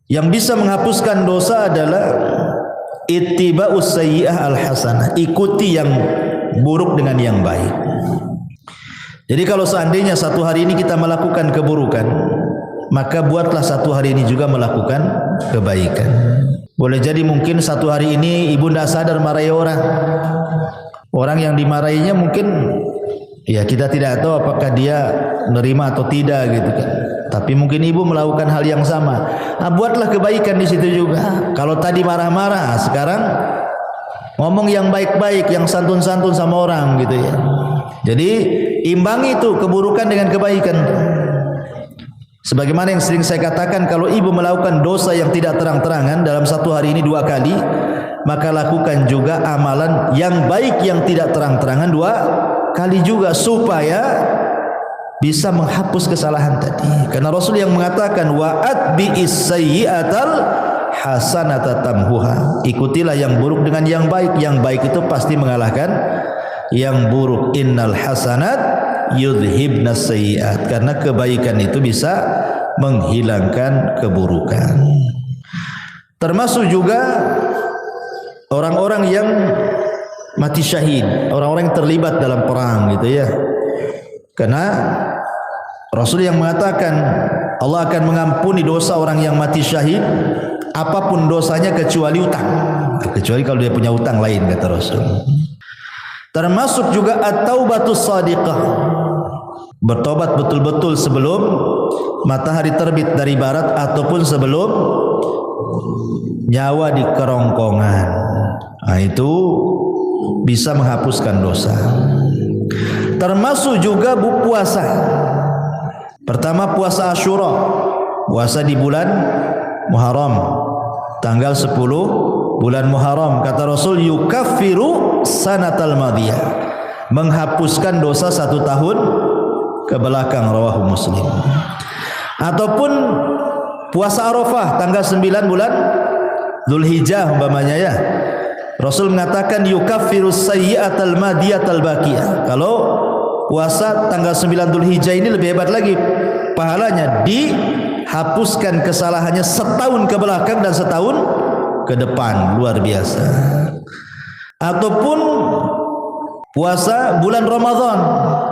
[SPEAKER 1] yang bisa menghapuskan dosa adalah ittiba'us sayyi'ah al-hasanah, ikuti yang buruk dengan yang baik. Jadi kalau seandainya satu hari ini kita melakukan keburukan, maka buatlah satu hari ini juga melakukan kebaikan. Boleh jadi mungkin satu hari ini ibu tidak sadar marahi orang. Orang yang dimarahinya mungkin ya kita tidak tahu apakah dia nerima atau tidak gitu kan. Tapi mungkin ibu melakukan hal yang sama. Nah, buatlah kebaikan di situ juga. Kalau tadi marah-marah, sekarang ngomong yang baik-baik, yang santun-santun sama orang gitu ya. Jadi imbangi itu keburukan dengan kebaikan. Sebagaimana yang sering saya katakan, kalau ibu melakukan dosa yang tidak terang-terangan dalam satu hari ini 2 kali, maka lakukan juga amalan yang baik yang tidak terang-terangan 2 kali juga, supaya bisa menghapus kesalahan tadi. Karena Rasul yang mengatakan wa atbi'is sayyi'atal hasanata tamhuha, ikutilah yang buruk dengan yang baik. Yang baik itu pasti mengalahkan yang buruk. Innal hasanat yudhibnas sayyi'at, karena kebaikan itu bisa menghilangkan keburukan. Termasuk juga orang-orang yang mati syahid, orang-orang yang terlibat dalam perang gitu ya. Karena Rasul yang mengatakan Allah akan mengampuni dosa orang yang mati syahid apapun dosanya kecuali utang. Kecuali kalau dia punya utang lain, kata Rasul. Termasuk juga at-taubatus shadiqah, bertobat betul-betul sebelum matahari terbit dari barat ataupun sebelum nyawa di kerongkongan. Nah, itu bisa menghapuskan dosa. Termasuk juga puasa. Pertama puasa Asyura, puasa di bulan Muharram, tanggal 10 bulan Muharram. Kata Rasul, yukaffiru sanatal madiyah, menghapuskan dosa 1 tahun ke belakang, rawahu Muslim. Ataupun puasa Arafah tanggal 9 bulan Dzulhijjah umpamanya ya. Rasul mengatakan yukaffiru sayyi'atal madiyatal baqiyah. Kalau puasa tanggal 9 Dzulhijjah ini lebih hebat lagi pahalanya, dihapuskan kesalahannya setahun ke belakang dan setahun ke depan, luar biasa. Ataupun puasa bulan Ramadan.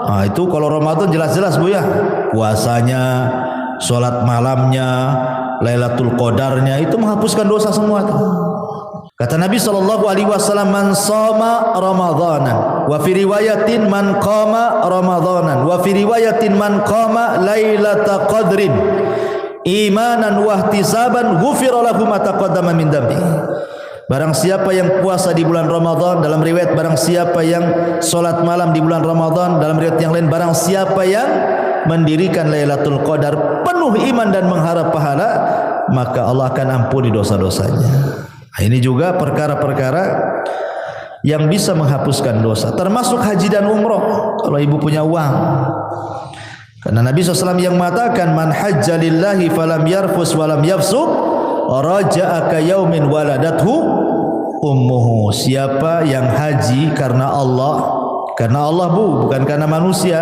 [SPEAKER 1] Nah, itu kalau Ramadan jelas-jelas Bu ya, puasanya, sholat malamnya, Lailatul Qadarnya, itu menghapuskan dosa semua itu. Kata Nabi SAW, man shoma Ramadanan, wa fi riwayatin man qama Ramadanan, wa fi riwayatin man qama Lailatul Qadrin imanan wa ihtisaban ghufira lahu ma taqaddama min dambi. Barang siapa yang puasa di bulan Ramadan, dalam riwayat barang siapa yang salat malam di bulan Ramadan, dalam riwayat yang lain barang siapa yang mendirikan Lailatul Qadar penuh iman dan mengharap pahala, maka Allah akan ampuni dosa-dosanya. Nah, ini juga perkara-perkara yang bisa menghapuskan dosa, termasuk haji dan umroh kalau ibu punya uang. Karena Nabi SAW yang mengatakan, man hajja lillahi falam yarfus walam yafsuq raja'a ka yaumin waladathu ummuhu. Siapa yang haji karena Allah Bu, bukan karena manusia,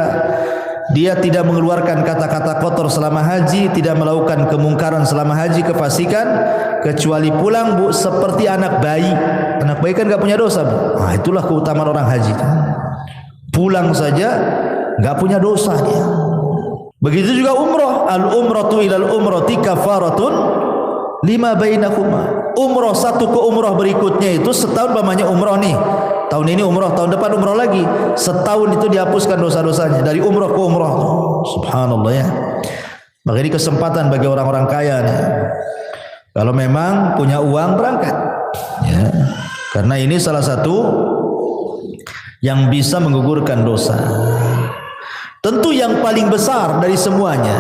[SPEAKER 1] dia tidak mengeluarkan kata-kata kotor selama haji, tidak melakukan kemungkaran selama haji, kepastikan kecuali pulang Bu seperti anak bayi. Anak bayi kan gak punya dosa Bu. Nah, itulah keutamaan orang haji, pulang saja gak punya dosa dia. Begitu juga umroh, al-umratu ilal umrati kafaratun lima bainakuma. Umroh satu ke umroh berikutnya itu setahun, pamannya umroh nih, tahun ini umroh, tahun depan umroh lagi, setahun itu dihapuskan dosa-dosanya dari umroh ke umroh. Subhanallah ya. Maka ini kesempatan bagi orang-orang kaya nih, kalau memang punya uang berangkat ya, karena ini salah satu yang bisa menggugurkan dosa. Tentu yang paling besar dari semuanya,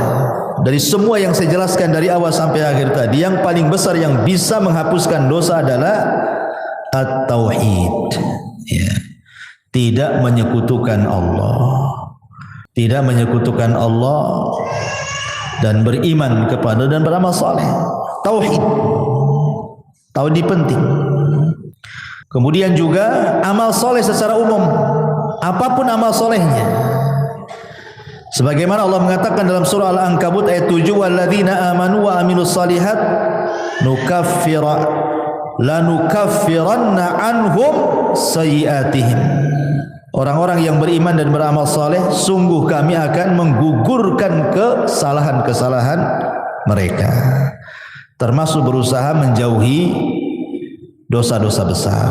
[SPEAKER 1] dari semua yang saya jelaskan dari awal sampai akhir tadi, yang paling besar yang bisa menghapuskan dosa adalah at-tauhid ya. Tidak menyekutukan Allah, tidak menyekutukan Allah, dan beriman kepada dan beramal saleh. Tauhid, tauhid penting. Kemudian juga amal soleh secara umum, apapun amal solehnya. Sebagaimana Allah mengatakan dalam surah Al-Ankabut ayat 7, walladzina amanu wa amilus solihat lanukaffiranna anhum sayyiatihim. Orang-orang yang beriman dan beramal saleh, sungguh kami akan menggugurkan kesalahan-kesalahan mereka, termasuk berusaha menjauhi dosa-dosa besar.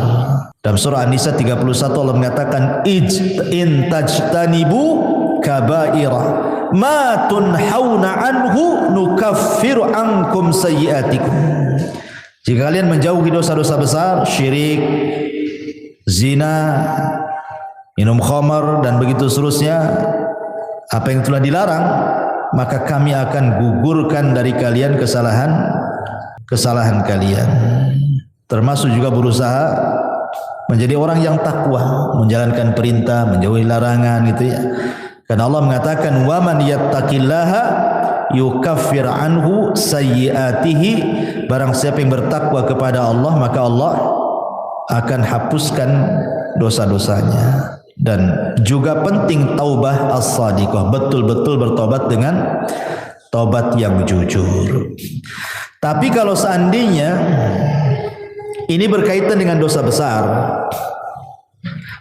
[SPEAKER 1] Dalam surah An-Nisa 31 Allah mengatakan, in tajtanibu kabaira ma tunhauna anhu nukaffiru ankum sayyiatikum. Jika kalian menjauhi dosa-dosa besar, syirik, zina, minum khamar dan begitu seterusnya, apa yang telah dilarang, maka kami akan gugurkan dari kalian kesalahan kalian. Termasuk juga berusaha menjadi orang yang takwa, menjalankan perintah, menjauhi larangan gitu ya. Karena Allah mengatakan, wa man yattaqillaha yukaffir anhu sayyiatihi. Barang siapa yang bertakwa kepada Allah, maka Allah akan hapuskan dosa-dosanya. Dan juga penting taubah as-sadiqah, betul-betul bertobat dengan tobat yang jujur. Tapi kalau seandainya ini berkaitan dengan dosa besar,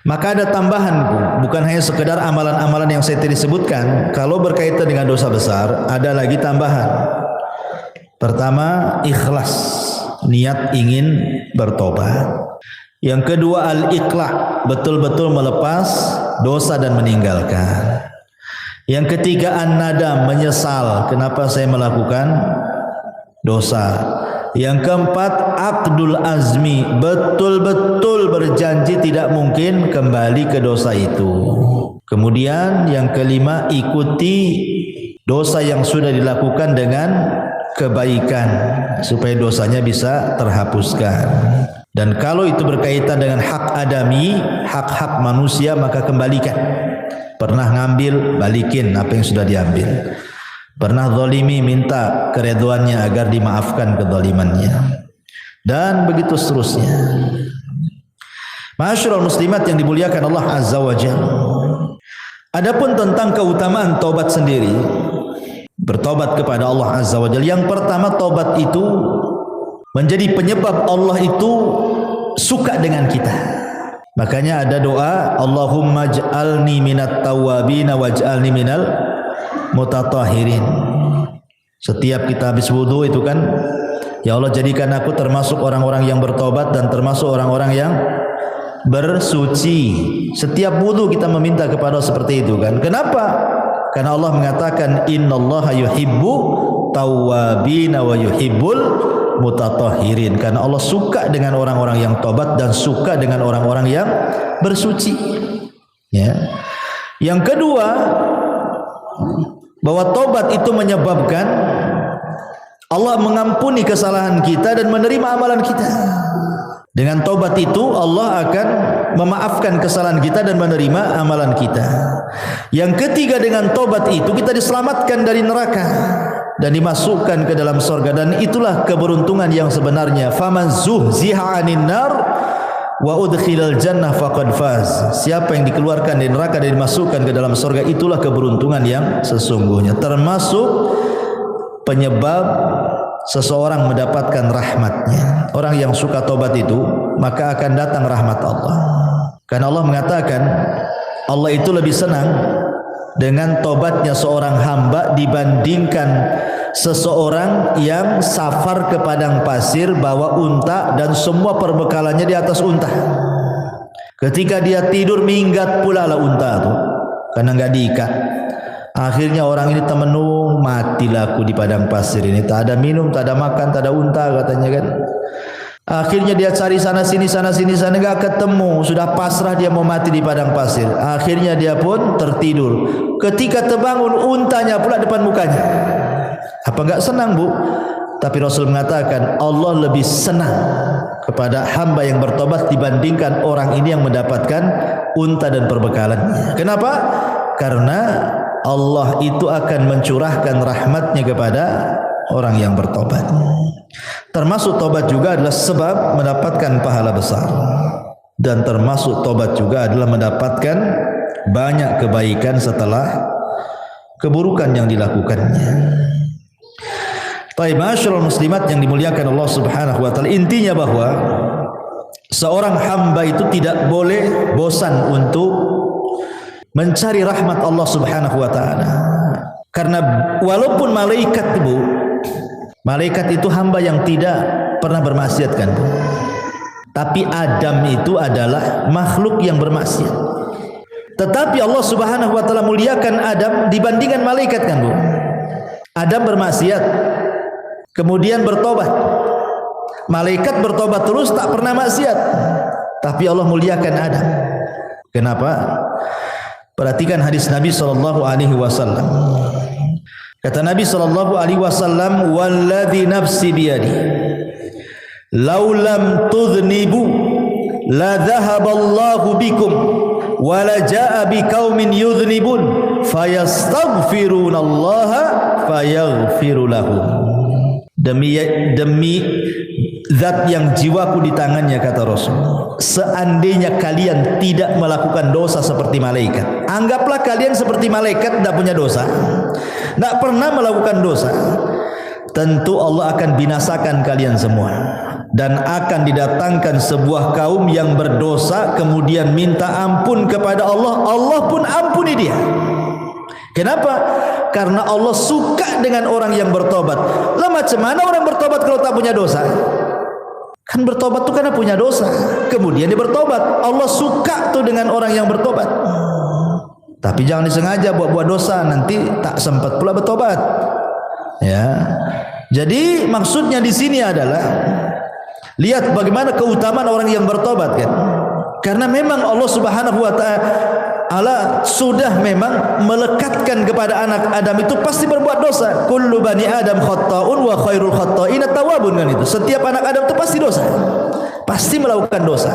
[SPEAKER 1] Maka ada tambahan, bukan hanya sekedar amalan-amalan yang saya tadi sebutkan. Kalau berkaitan dengan dosa besar, ada lagi tambahan. Pertama, ikhlas, niat ingin bertobat. Yang kedua, al-iqla', betul-betul melepas dosa dan meninggalkan. Yang ketiga, an-nadam, menyesal kenapa saya melakukan dosa. Yang keempat, aqdul azmi, betul-betul berjanji tidak mungkin kembali ke dosa itu. Kemudian yang kelima, ikuti dosa yang sudah dilakukan dengan kebaikan supaya dosanya bisa terhapuskan. Dan kalau itu berkaitan dengan hak adami, hak-hak manusia, maka kembalikan. Pernah ngambil, balikin apa yang sudah diambil. Pernah zalimi, minta keridhaannya agar dimaafkan kezalimannya. Dan begitu seterusnya. Ma'asyiral muslimat yang dimuliakan Allah Azza wa Jalla. Adapun tentang keutamaan taubat sendiri, bertobat kepada Allah Azza wa Jalla. Yang pertama, taubat itu menjadi penyebab Allah itu suka dengan kita. Makanya ada doa, Allahumma ij'alni minat tawwabin waj'alni minal mutatahirin. Setiap kita habis wudu itu kan, ya Allah jadikan aku termasuk orang-orang yang bertobat dan termasuk orang-orang yang bersuci. Setiap wudu kita meminta kepada Allah seperti itu kan. Kenapa? Karena Allah mengatakan innallaha yuhibbu tawwabin wa yuhibbul mutatahirin. Karena Allah suka dengan orang-orang yang tobat dan suka dengan orang-orang yang bersuci. Ya. Yang kedua, bahwa tobat itu menyebabkan Allah mengampuni kesalahan kita dan menerima amalan kita. Dengan tobat itu Allah akan memaafkan kesalahan kita dan menerima amalan kita. Yang ketiga, dengan tobat itu kita diselamatkan dari neraka dan dimasukkan ke dalam surga, dan itulah keberuntungan yang sebenarnya. Faman zuhziha 'anil nar wa udkhilal jannah faqad faz. Siapa yang dikeluarkan dari neraka dan dimasukkan ke dalam surga, itulah keberuntungan yang sesungguhnya. Termasuk penyebab seseorang mendapatkan rahmatnya. Orang yang suka tobat itu, maka akan datang rahmat Allah. Karena Allah mengatakan Allah itu lebih senang dengan tobatnya seorang hamba dibandingkan seseorang yang safar ke padang pasir bawa unta dan semua perbekalannya di atas unta. Ketika dia tidur, minggat pula lah unta itu karena enggak diikat. Akhirnya orang ini temenung, matilah aku di padang pasir ini, tak ada minum, tak ada makan, tak ada unta katanya kan. Akhirnya dia cari sana sini enggak ketemu, sudah pasrah dia mau mati di padang pasir. Akhirnya dia pun tertidur. Ketika terbangun, untanya pula depan mukanya. Apa enggak senang, Bu? Tapi Rasul mengatakan Allah lebih senang kepada hamba yang bertobat dibandingkan orang ini yang mendapatkan unta dan perbekalannya. Kenapa? Karena Allah itu akan mencurahkan rahmatnya kepada orang yang bertobat. Termasuk tobat juga adalah sebab mendapatkan pahala besar, dan termasuk tobat juga adalah mendapatkan banyak kebaikan setelah keburukan yang dilakukannya. Baik, ma'asyiral muslimat yang dimuliakan Allah Subhanahu wa taala, intinya bahwa seorang hamba itu tidak boleh bosan untuk mencari rahmat Allah Subhanahu wa taala. Karena walaupun malaikat, Bu, malaikat itu hamba yang tidak pernah bermaksiat kan, Bu. Tapi Adam itu adalah makhluk yang bermaksiat. Tetapi Allah Subhanahu wa taala muliakan Adam dibandingkan malaikat kan, Bu. Adam bermaksiat, kemudian bertobat. Malaikat bertobat terus, tak pernah maksiat. Tapi Allah muliakan Adam. Kenapa? Perhatikan hadis Nabi sallallahu alaihi wasallam. Kata Nabi sallallahu alaihi wasallam, "Walladzi nafsi biyadi, law lam tudhnibu la dhahaballahu bikum wa la jaa biqaumin yudhnibun fayastaghfirunallaha fayaghfiru lahum." Demi zat yang jiwaku di tangannya, kata Rasul, seandainya kalian tidak melakukan dosa seperti malaikat, anggaplah kalian seperti malaikat, tidak punya dosa, tidak pernah melakukan dosa, tentu Allah akan binasakan kalian semua. dan akan didatangkan sebuah kaum yang berdosa kemudian minta ampun kepada Allah, Allah pun ampuni dia. Kenapa? Karena Allah suka dengan orang yang bertobat. Lah macam mana orang bertobat kalau tak punya dosa? Kan bertobat tu karena punya dosa, kemudian dia bertobat. Allah suka tu dengan orang yang bertobat. Tapi jangan disengaja buat dosa, nanti tak sempat pula bertobat. Ya. Jadi maksudnya di sini adalah lihat bagaimana keutamaan orang yang bertobat kan. Karena memang Allah Subhanahu wa taala sudah memang melekatkan kepada anak Adam itu pasti berbuat dosa. Kullu bani Adam khata'un wa khairul khata'in at-tawwabun kan itu. Setiap anak Adam itu pasti dosa. Pasti melakukan dosa.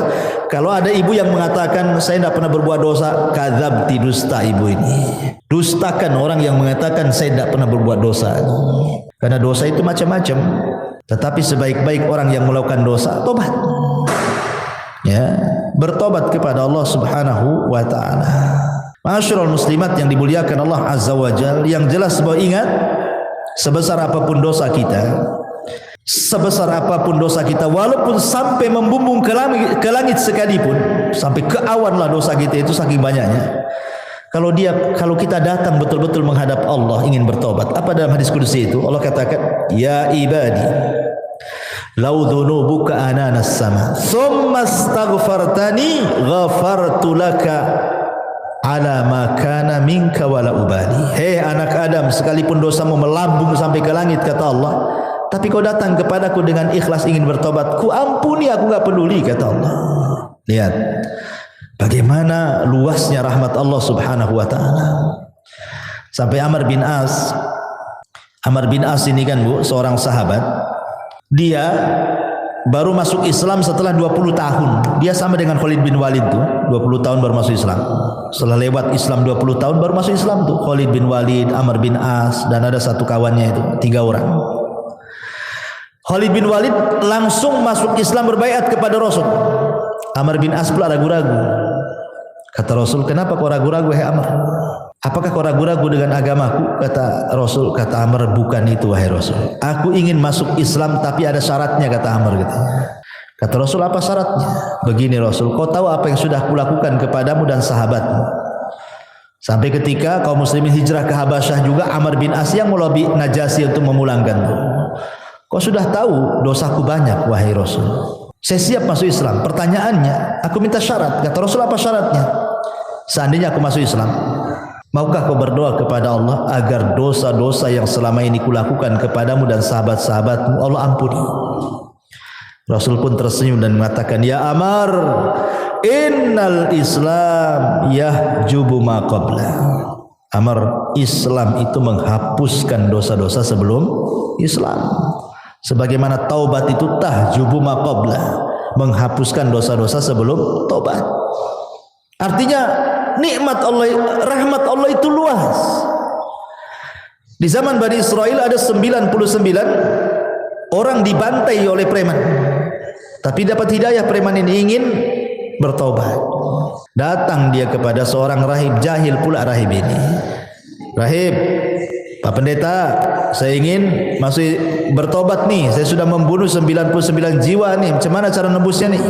[SPEAKER 1] Kalau ada ibu yang mengatakan saya tidak pernah berbuat dosa, kadzabti, dusta ibu ini. Dustakan orang yang mengatakan saya tidak pernah berbuat dosa. Karena dosa itu macam-macam. Tetapi sebaik-baik orang yang melakukan dosa, tobat. Ya, bertobat kepada Allah Subhanahu wa taala. Ma'asyiral muslimat yang dimuliakan Allah Azza wa Jalla, yang jelas bahwa ingat, sebesar apapun dosa kita, walaupun sampai membumbung ke langit sekalipun, sampai ke awan lah dosa kita itu saking banyaknya. Kalau kita datang betul-betul menghadap Allah ingin bertobat, apa dalam hadis qudsi itu Allah katakan, ya ibadi lau dhunubuka ananas sama thumma astaghfartani ghafartu laka ala ma kana minka wala ubali. Hei anak Adam, sekalipun dosamu melambung sampai ke langit kata Allah, tapi kau datang kepadaku dengan ikhlas ingin bertobat, ku ampuni, aku enggak peduli kata Allah. Lihat bagaimana luasnya rahmat Allah Subhanahu wa taala. Sampai Amr bin As ini kan Bu, seorang sahabat. Dia baru masuk Islam setelah 20 tahun. Dia sama dengan Khalid bin Walid tuh, 20 tahun baru masuk Islam. Setelah lewat Islam 20 tahun baru masuk Islam tuh. Khalid bin Walid, Amr bin As, dan ada satu kawannya itu, 3 orang. Khalid bin Walid langsung masuk Islam, berbaiat kepada Rasul. Amr bin As pula ragu-ragu. Kata Rasul, kenapa kau ragu-ragu wahai Amr? Apakah kau ragu-ragu dengan agamaku? Kata Rasul, kata Amr, bukan itu wahai Rasul. Aku ingin masuk Islam tapi ada syaratnya kata Amr katanya. Kata Rasul, apa syaratnya? Begini Rasul, kau tahu apa yang sudah kulakukan kepadamu dan sahabatmu. Sampai ketika kaum muslimin hijrah ke Habasyah juga, Amr bin As yang melobi Najasyi untuk memulangkan. Kau sudah tahu dosaku banyak wahai Rasul. Saya siap masuk Islam. Pertanyaannya, aku minta syarat. Kata Rasul, apa syaratnya? Seandainya aku masuk Islam, maukah kau berdoa kepada Allah agar dosa-dosa yang selama ini kulakukan kepadamu dan sahabat-sahabatmu Allah ampuni? Rasul pun tersenyum dan mengatakan, ya Amr, innal Islam yahjubu ma qabla. Amr, Islam itu menghapuskan dosa-dosa sebelum Islam. Sebagaimana taubat itu tahjubu ma qabla, menghapuskan dosa-dosa sebelum taubat. Artinya nikmat Allah, rahmat Allah itu luas. Di zaman Bani Israel ada 99 orang dibantai oleh preman. Tapi dapat hidayah, preman ini ingin bertaubat. Datang dia kepada seorang rahib, jahil pula rahib ini. Rahib, Pak Pendeta, saya ingin masuk bertobat nih. Saya sudah membunuh 99 jiwa nih. Macam mana cara nebusnya nih?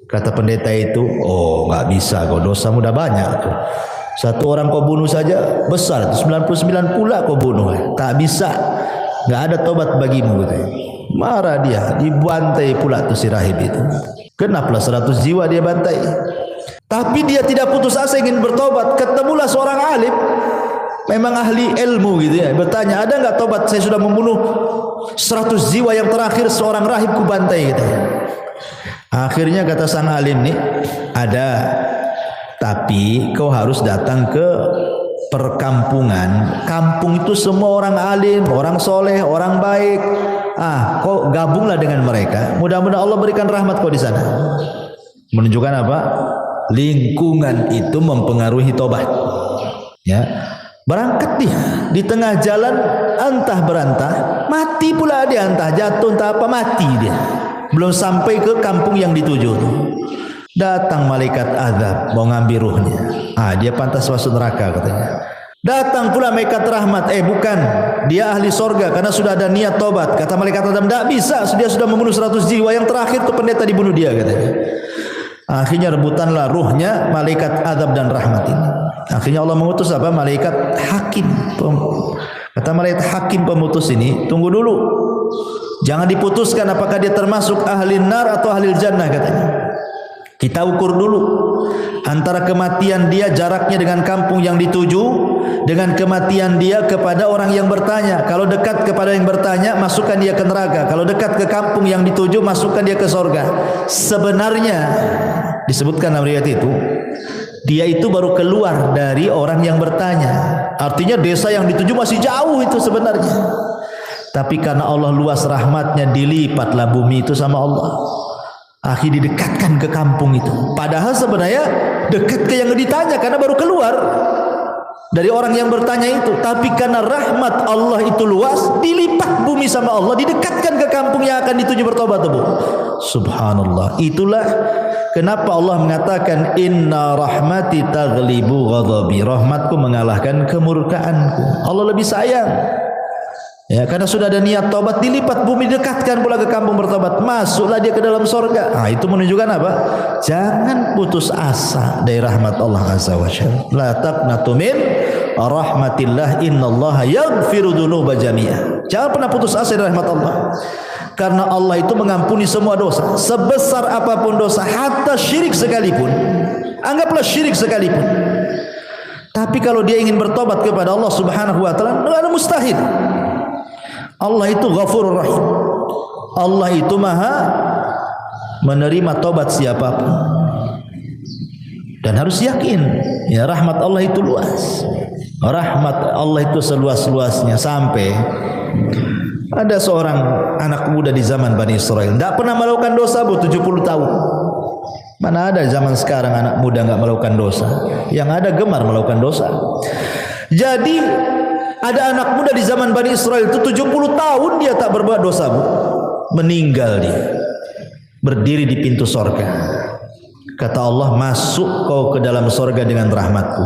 [SPEAKER 1] Kata pendeta itu, oh enggak bisa, kau dosamu dah banyak tuh. Satu orang kau bunuh saja besar, 99 pula kau bunuh. Tak bisa, enggak ada tobat bagimu katanya. Marah dia, dibantai pula tuh si rahib itu. Kenapa 100 jiwa dia bantai? Tapi dia tidak putus asa ingin bertobat. Ketemulah seorang alim, memang ahli ilmu gitu ya. Bertanya, ada enggak tobat? Saya sudah membunuh 100 jiwa, yang terakhir seorang rahib ku bantai katanya. Akhirnya kata sang alim ni, ada, tapi kau harus datang ke perkampungan. Kampung itu semua orang alim, orang soleh, orang baik. Kau gabunglah dengan mereka. Mudah-mudahan Allah berikan rahmat kau di sana. Menunjukkan apa? Lingkungan itu mempengaruhi tobat. Ya, berangkat dia di tengah jalan, entah berantah, mati pula dia, entah jatuh, entah apa, mati dia. Belum sampai ke kampung yang dituju, datang malaikat azab mau ngambil ruhnya. Dia pantas masuk neraka katanya. Datang pula malaikat rahmat, bukan, dia ahli sorga karena sudah ada niat tobat. Kata malaikat Adam, tidak bisa, dia sudah membunuh 100 jiwa. Yang terakhir itu pendeta dibunuh dia, katanya. Akhirnya rebutanlah ruhnya malaikat azab dan rahmat ini. Akhirnya Allah mengutus apa? Malaikat hakim. Kata malaikat hakim pemutus ini, tunggu dulu, jangan diputuskan apakah dia termasuk ahli nar atau ahli jannah, katanya. Kita ukur dulu antara kematian dia jaraknya dengan kampung yang dituju dengan kematian dia kepada orang yang bertanya. Kalau dekat kepada yang bertanya, masukkan dia ke neraka. Kalau dekat ke kampung yang dituju, masukkan dia ke sorga. Sebenarnya disebutkan dalam riwayat itu, dia itu baru keluar dari orang yang bertanya. Artinya desa yang dituju masih jauh itu sebenarnya. Tapi karena Allah luas rahmatnya, dilipatlah bumi itu sama Allah. Akhirnya didekatkan ke kampung itu. Padahal sebenarnya dekat ke yang ditanya karena baru keluar dari orang yang bertanya itu. Tapi karena rahmat Allah itu luas, dilipat bumi sama Allah, didekatkan ke kampung yang akan dituju bertobat. Subhanallah. Itulah kenapa Allah mengatakan inna rahmati taghlibu ghadabi. Rahmatku mengalahkan kemurkaanku. Allah lebih sayang. Ya, karena sudah ada niat tobat, dilipat bumi, dekatkan pula ke kampung bertobat, masuklah dia ke dalam sorga. Itu menunjukkan apa? Jangan putus asa dari rahmat Allah Azza wa Jalla. La taqnatu min rahmatillah, innallaha yaghfiru dzunuba jami'a. Jangan pernah putus asa dari rahmat Allah. Karena Allah itu mengampuni semua dosa, sebesar apapun dosa, hatta syirik sekalipun. Anggaplah syirik sekalipun. Tapi kalau dia ingin bertobat kepada Allah Subhanahu wa taala, tidak ada mustahil. Allah itu Ghafurur Rahim. Allah itu Maha menerima tobat siapapun. Dan harus yakin, ya, rahmat Allah itu luas. Rahmat Allah itu seluas-luasnya, sampai ada seorang anak muda di zaman Bani Israel tidak pernah melakukan dosa 70 tahun. Mana ada zaman sekarang anak muda enggak melakukan dosa? Yang ada gemar melakukan dosa. Jadi ada anak muda di zaman Bani Israel itu 70 tahun dia tak berbuat dosa, Bu. Meninggal dia, berdiri di pintu sorga. Kata Allah, masuk kau ke dalam sorga dengan rahmatku.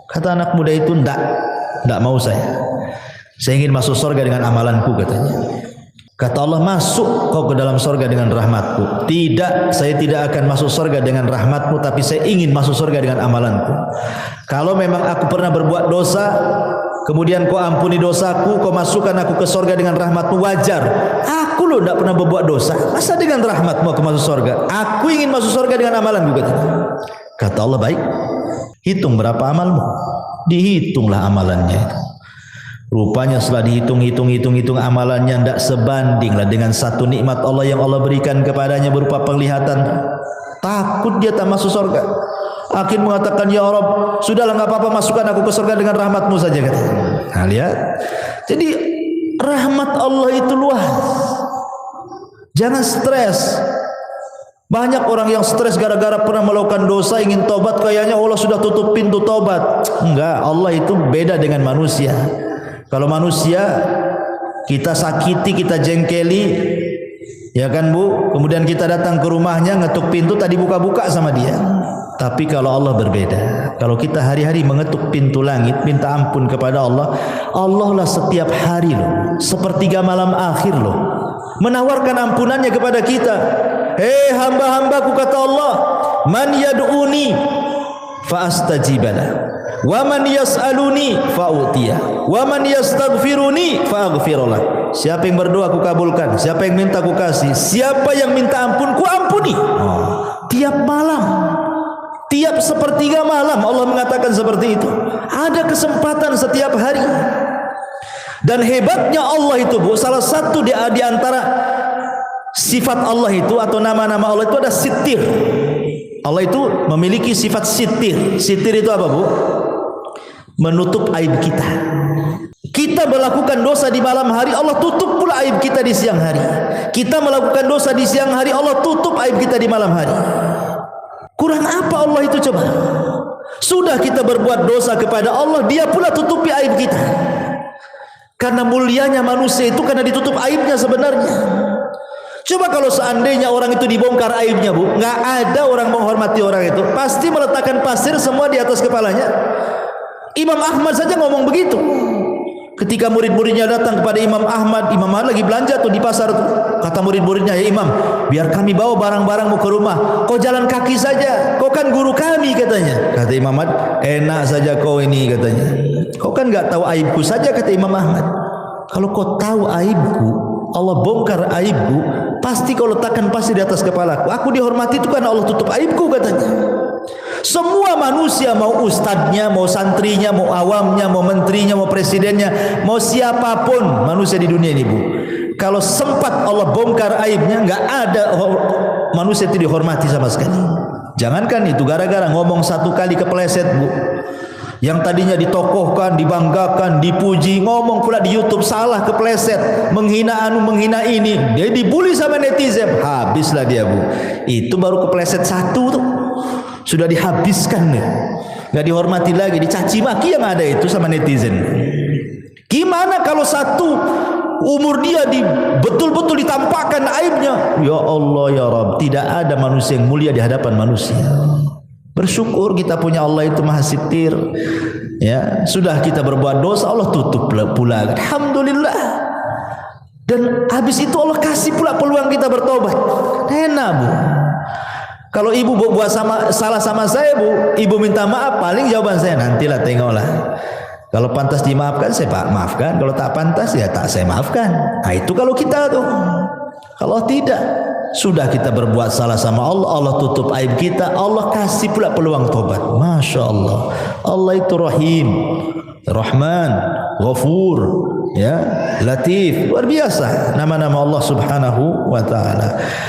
[SPEAKER 1] Kata anak muda itu, tidak mau saya ingin masuk sorga dengan amalanku, katanya. Kata Allah, masuk kau ke dalam sorga dengan rahmatku. Tidak, saya tidak akan masuk sorga dengan rahmatmu, tapi saya ingin masuk sorga dengan amalanku. Kalau memang aku pernah berbuat dosa, kemudian kau ampuni dosaku, kau masukkan aku ke sorga dengan rahmatmu, wajar. Aku loh tidak pernah berbuat dosa, masa dengan rahmatmu aku masuk sorga? Aku ingin masuk sorga dengan amalanku, katanya. Kata Allah, baik, hitung berapa amalmu. Dihitunglah amalannya itu. Rupanya setelah dihitung amalannya tidak sebandinglah dengan satu nikmat Allah yang Allah berikan kepadanya berupa penglihatan. Takut dia tak masuk surga. Akhir mengatakan, ya Rabb, sudahlah, enggak apa-apa, masukkan aku ke surga dengan rahmatmu saja, katanya. Nah, lihat. Jadi rahmat Allah itu luas. Jangan stres. Banyak orang yang stres gara-gara pernah melakukan dosa, ingin tobat, kayaknya Allah sudah tutup pintu tobat. Enggak, Allah itu beda dengan manusia. Kalau manusia kita sakiti, kita jengkeli, ya kan, Bu, kemudian kita datang ke rumahnya, ngetuk pintu, tadi buka-buka sama dia. Tapi kalau Allah berbeda. Kalau kita hari-hari mengetuk pintu langit, minta ampun kepada Allah, Allah lah setiap hari loh, sepertiga malam akhir loh, menawarkan ampunannya kepada kita. Hei hamba-hambaku, kata Allah, man yad'uni fa astajibalah, wa man yas'aluni fa utiya, wa man yastaghfiruni fa aghfirullah. Siapa yang berdoa aku kabulkan, siapa yang minta aku kasih, siapa yang minta ampun ku ampuni. Tiap malam, tiap sepertiga malam Allah mengatakan seperti itu. Ada kesempatan setiap hari. Dan hebatnya Allah itu, Bu, salah satu di antara sifat Allah itu atau nama-nama Allah itu ada sitir. Allah itu memiliki sifat sitir. Sitir itu apa, Bu? Menutup aib kita. Kita melakukan dosa di malam hari, Allah tutup pula aib kita di siang hari. Kita melakukan dosa di siang hari, Allah tutup aib kita di malam hari. Kurang apa Allah itu coba? Sudah kita berbuat dosa kepada Allah, Dia pula tutupi aib kita. Karena mulianya manusia itu karena ditutup aibnya sebenarnya. Coba kalau seandainya orang itu dibongkar aibnya, Bu, nggak ada orang menghormati orang itu, pasti meletakkan pasir semua di atas kepalanya. Imam Ahmad saja ngomong begitu. Ketika murid-muridnya datang kepada Imam Ahmad lagi belanja tuh di pasar tuh. Kata murid-muridnya, "Ya Imam, biar kami bawa barang-barangmu ke rumah. Kau jalan kaki saja. Kau kan guru kami," katanya. Kata Imam Ahmad, "Enak saja kau ini," katanya. "Kau kan enggak tahu aibku saja," kata Imam Ahmad. "Kalau kau tahu aibku, Allah bongkar aibku, pasti kau letakkan pasti di atas kepalaku. Aku dihormati itu karena Allah tutup aibku," katanya. Semua manusia, mau ustadznya, mau santrinya, mau awamnya, mau menterinya, mau presidennya, mau siapapun manusia di dunia ini, Bu, kalau sempat Allah bongkar aibnya, nggak ada manusia itu dihormati sama sekali. Jangankan itu, gara-gara ngomong satu kali kepleset, Bu, yang tadinya ditokohkan, dibanggakan, dipuji, ngomong pula di YouTube salah, kepleset, menghina anu, menghina ini, dia dibully sama netizen, habislah dia, Bu. Itu baru kepleset satu tuh, sudah dihabiskan ya. Nggak dihormati lagi, dicaci maki yang ada itu sama netizen. Gimana kalau satu umur dia betul-betul ditampakkan aibnya? Ya Allah ya Rabb, tidak ada manusia yang mulia di hadapan manusia. Bersyukur kita punya Allah itu maha sitir. Ya, sudah kita berbuat dosa, Allah tutup pula. Alhamdulillah. Dan habis itu Allah kasih pula peluang kita bertobat. Enak, Bu. Kalau ibu buat salah sama saya, Bu, ibu minta maaf, paling jawaban saya, "Nantilah, tengoklah. Kalau pantas dimaafkan, saya maafkan. Kalau tak pantas, ya tak saya maafkan." Nah, itu kalau kita tuh. Kalau tidak, sudah kita berbuat salah sama Allah, Allah tutup aib kita, Allah kasih pula peluang tobat. Masya Allah. Allah itu Rahim, Rahman, Ghafur, ya, Latif. Luar biasa nama-nama Allah Subhanahu wa ta'ala.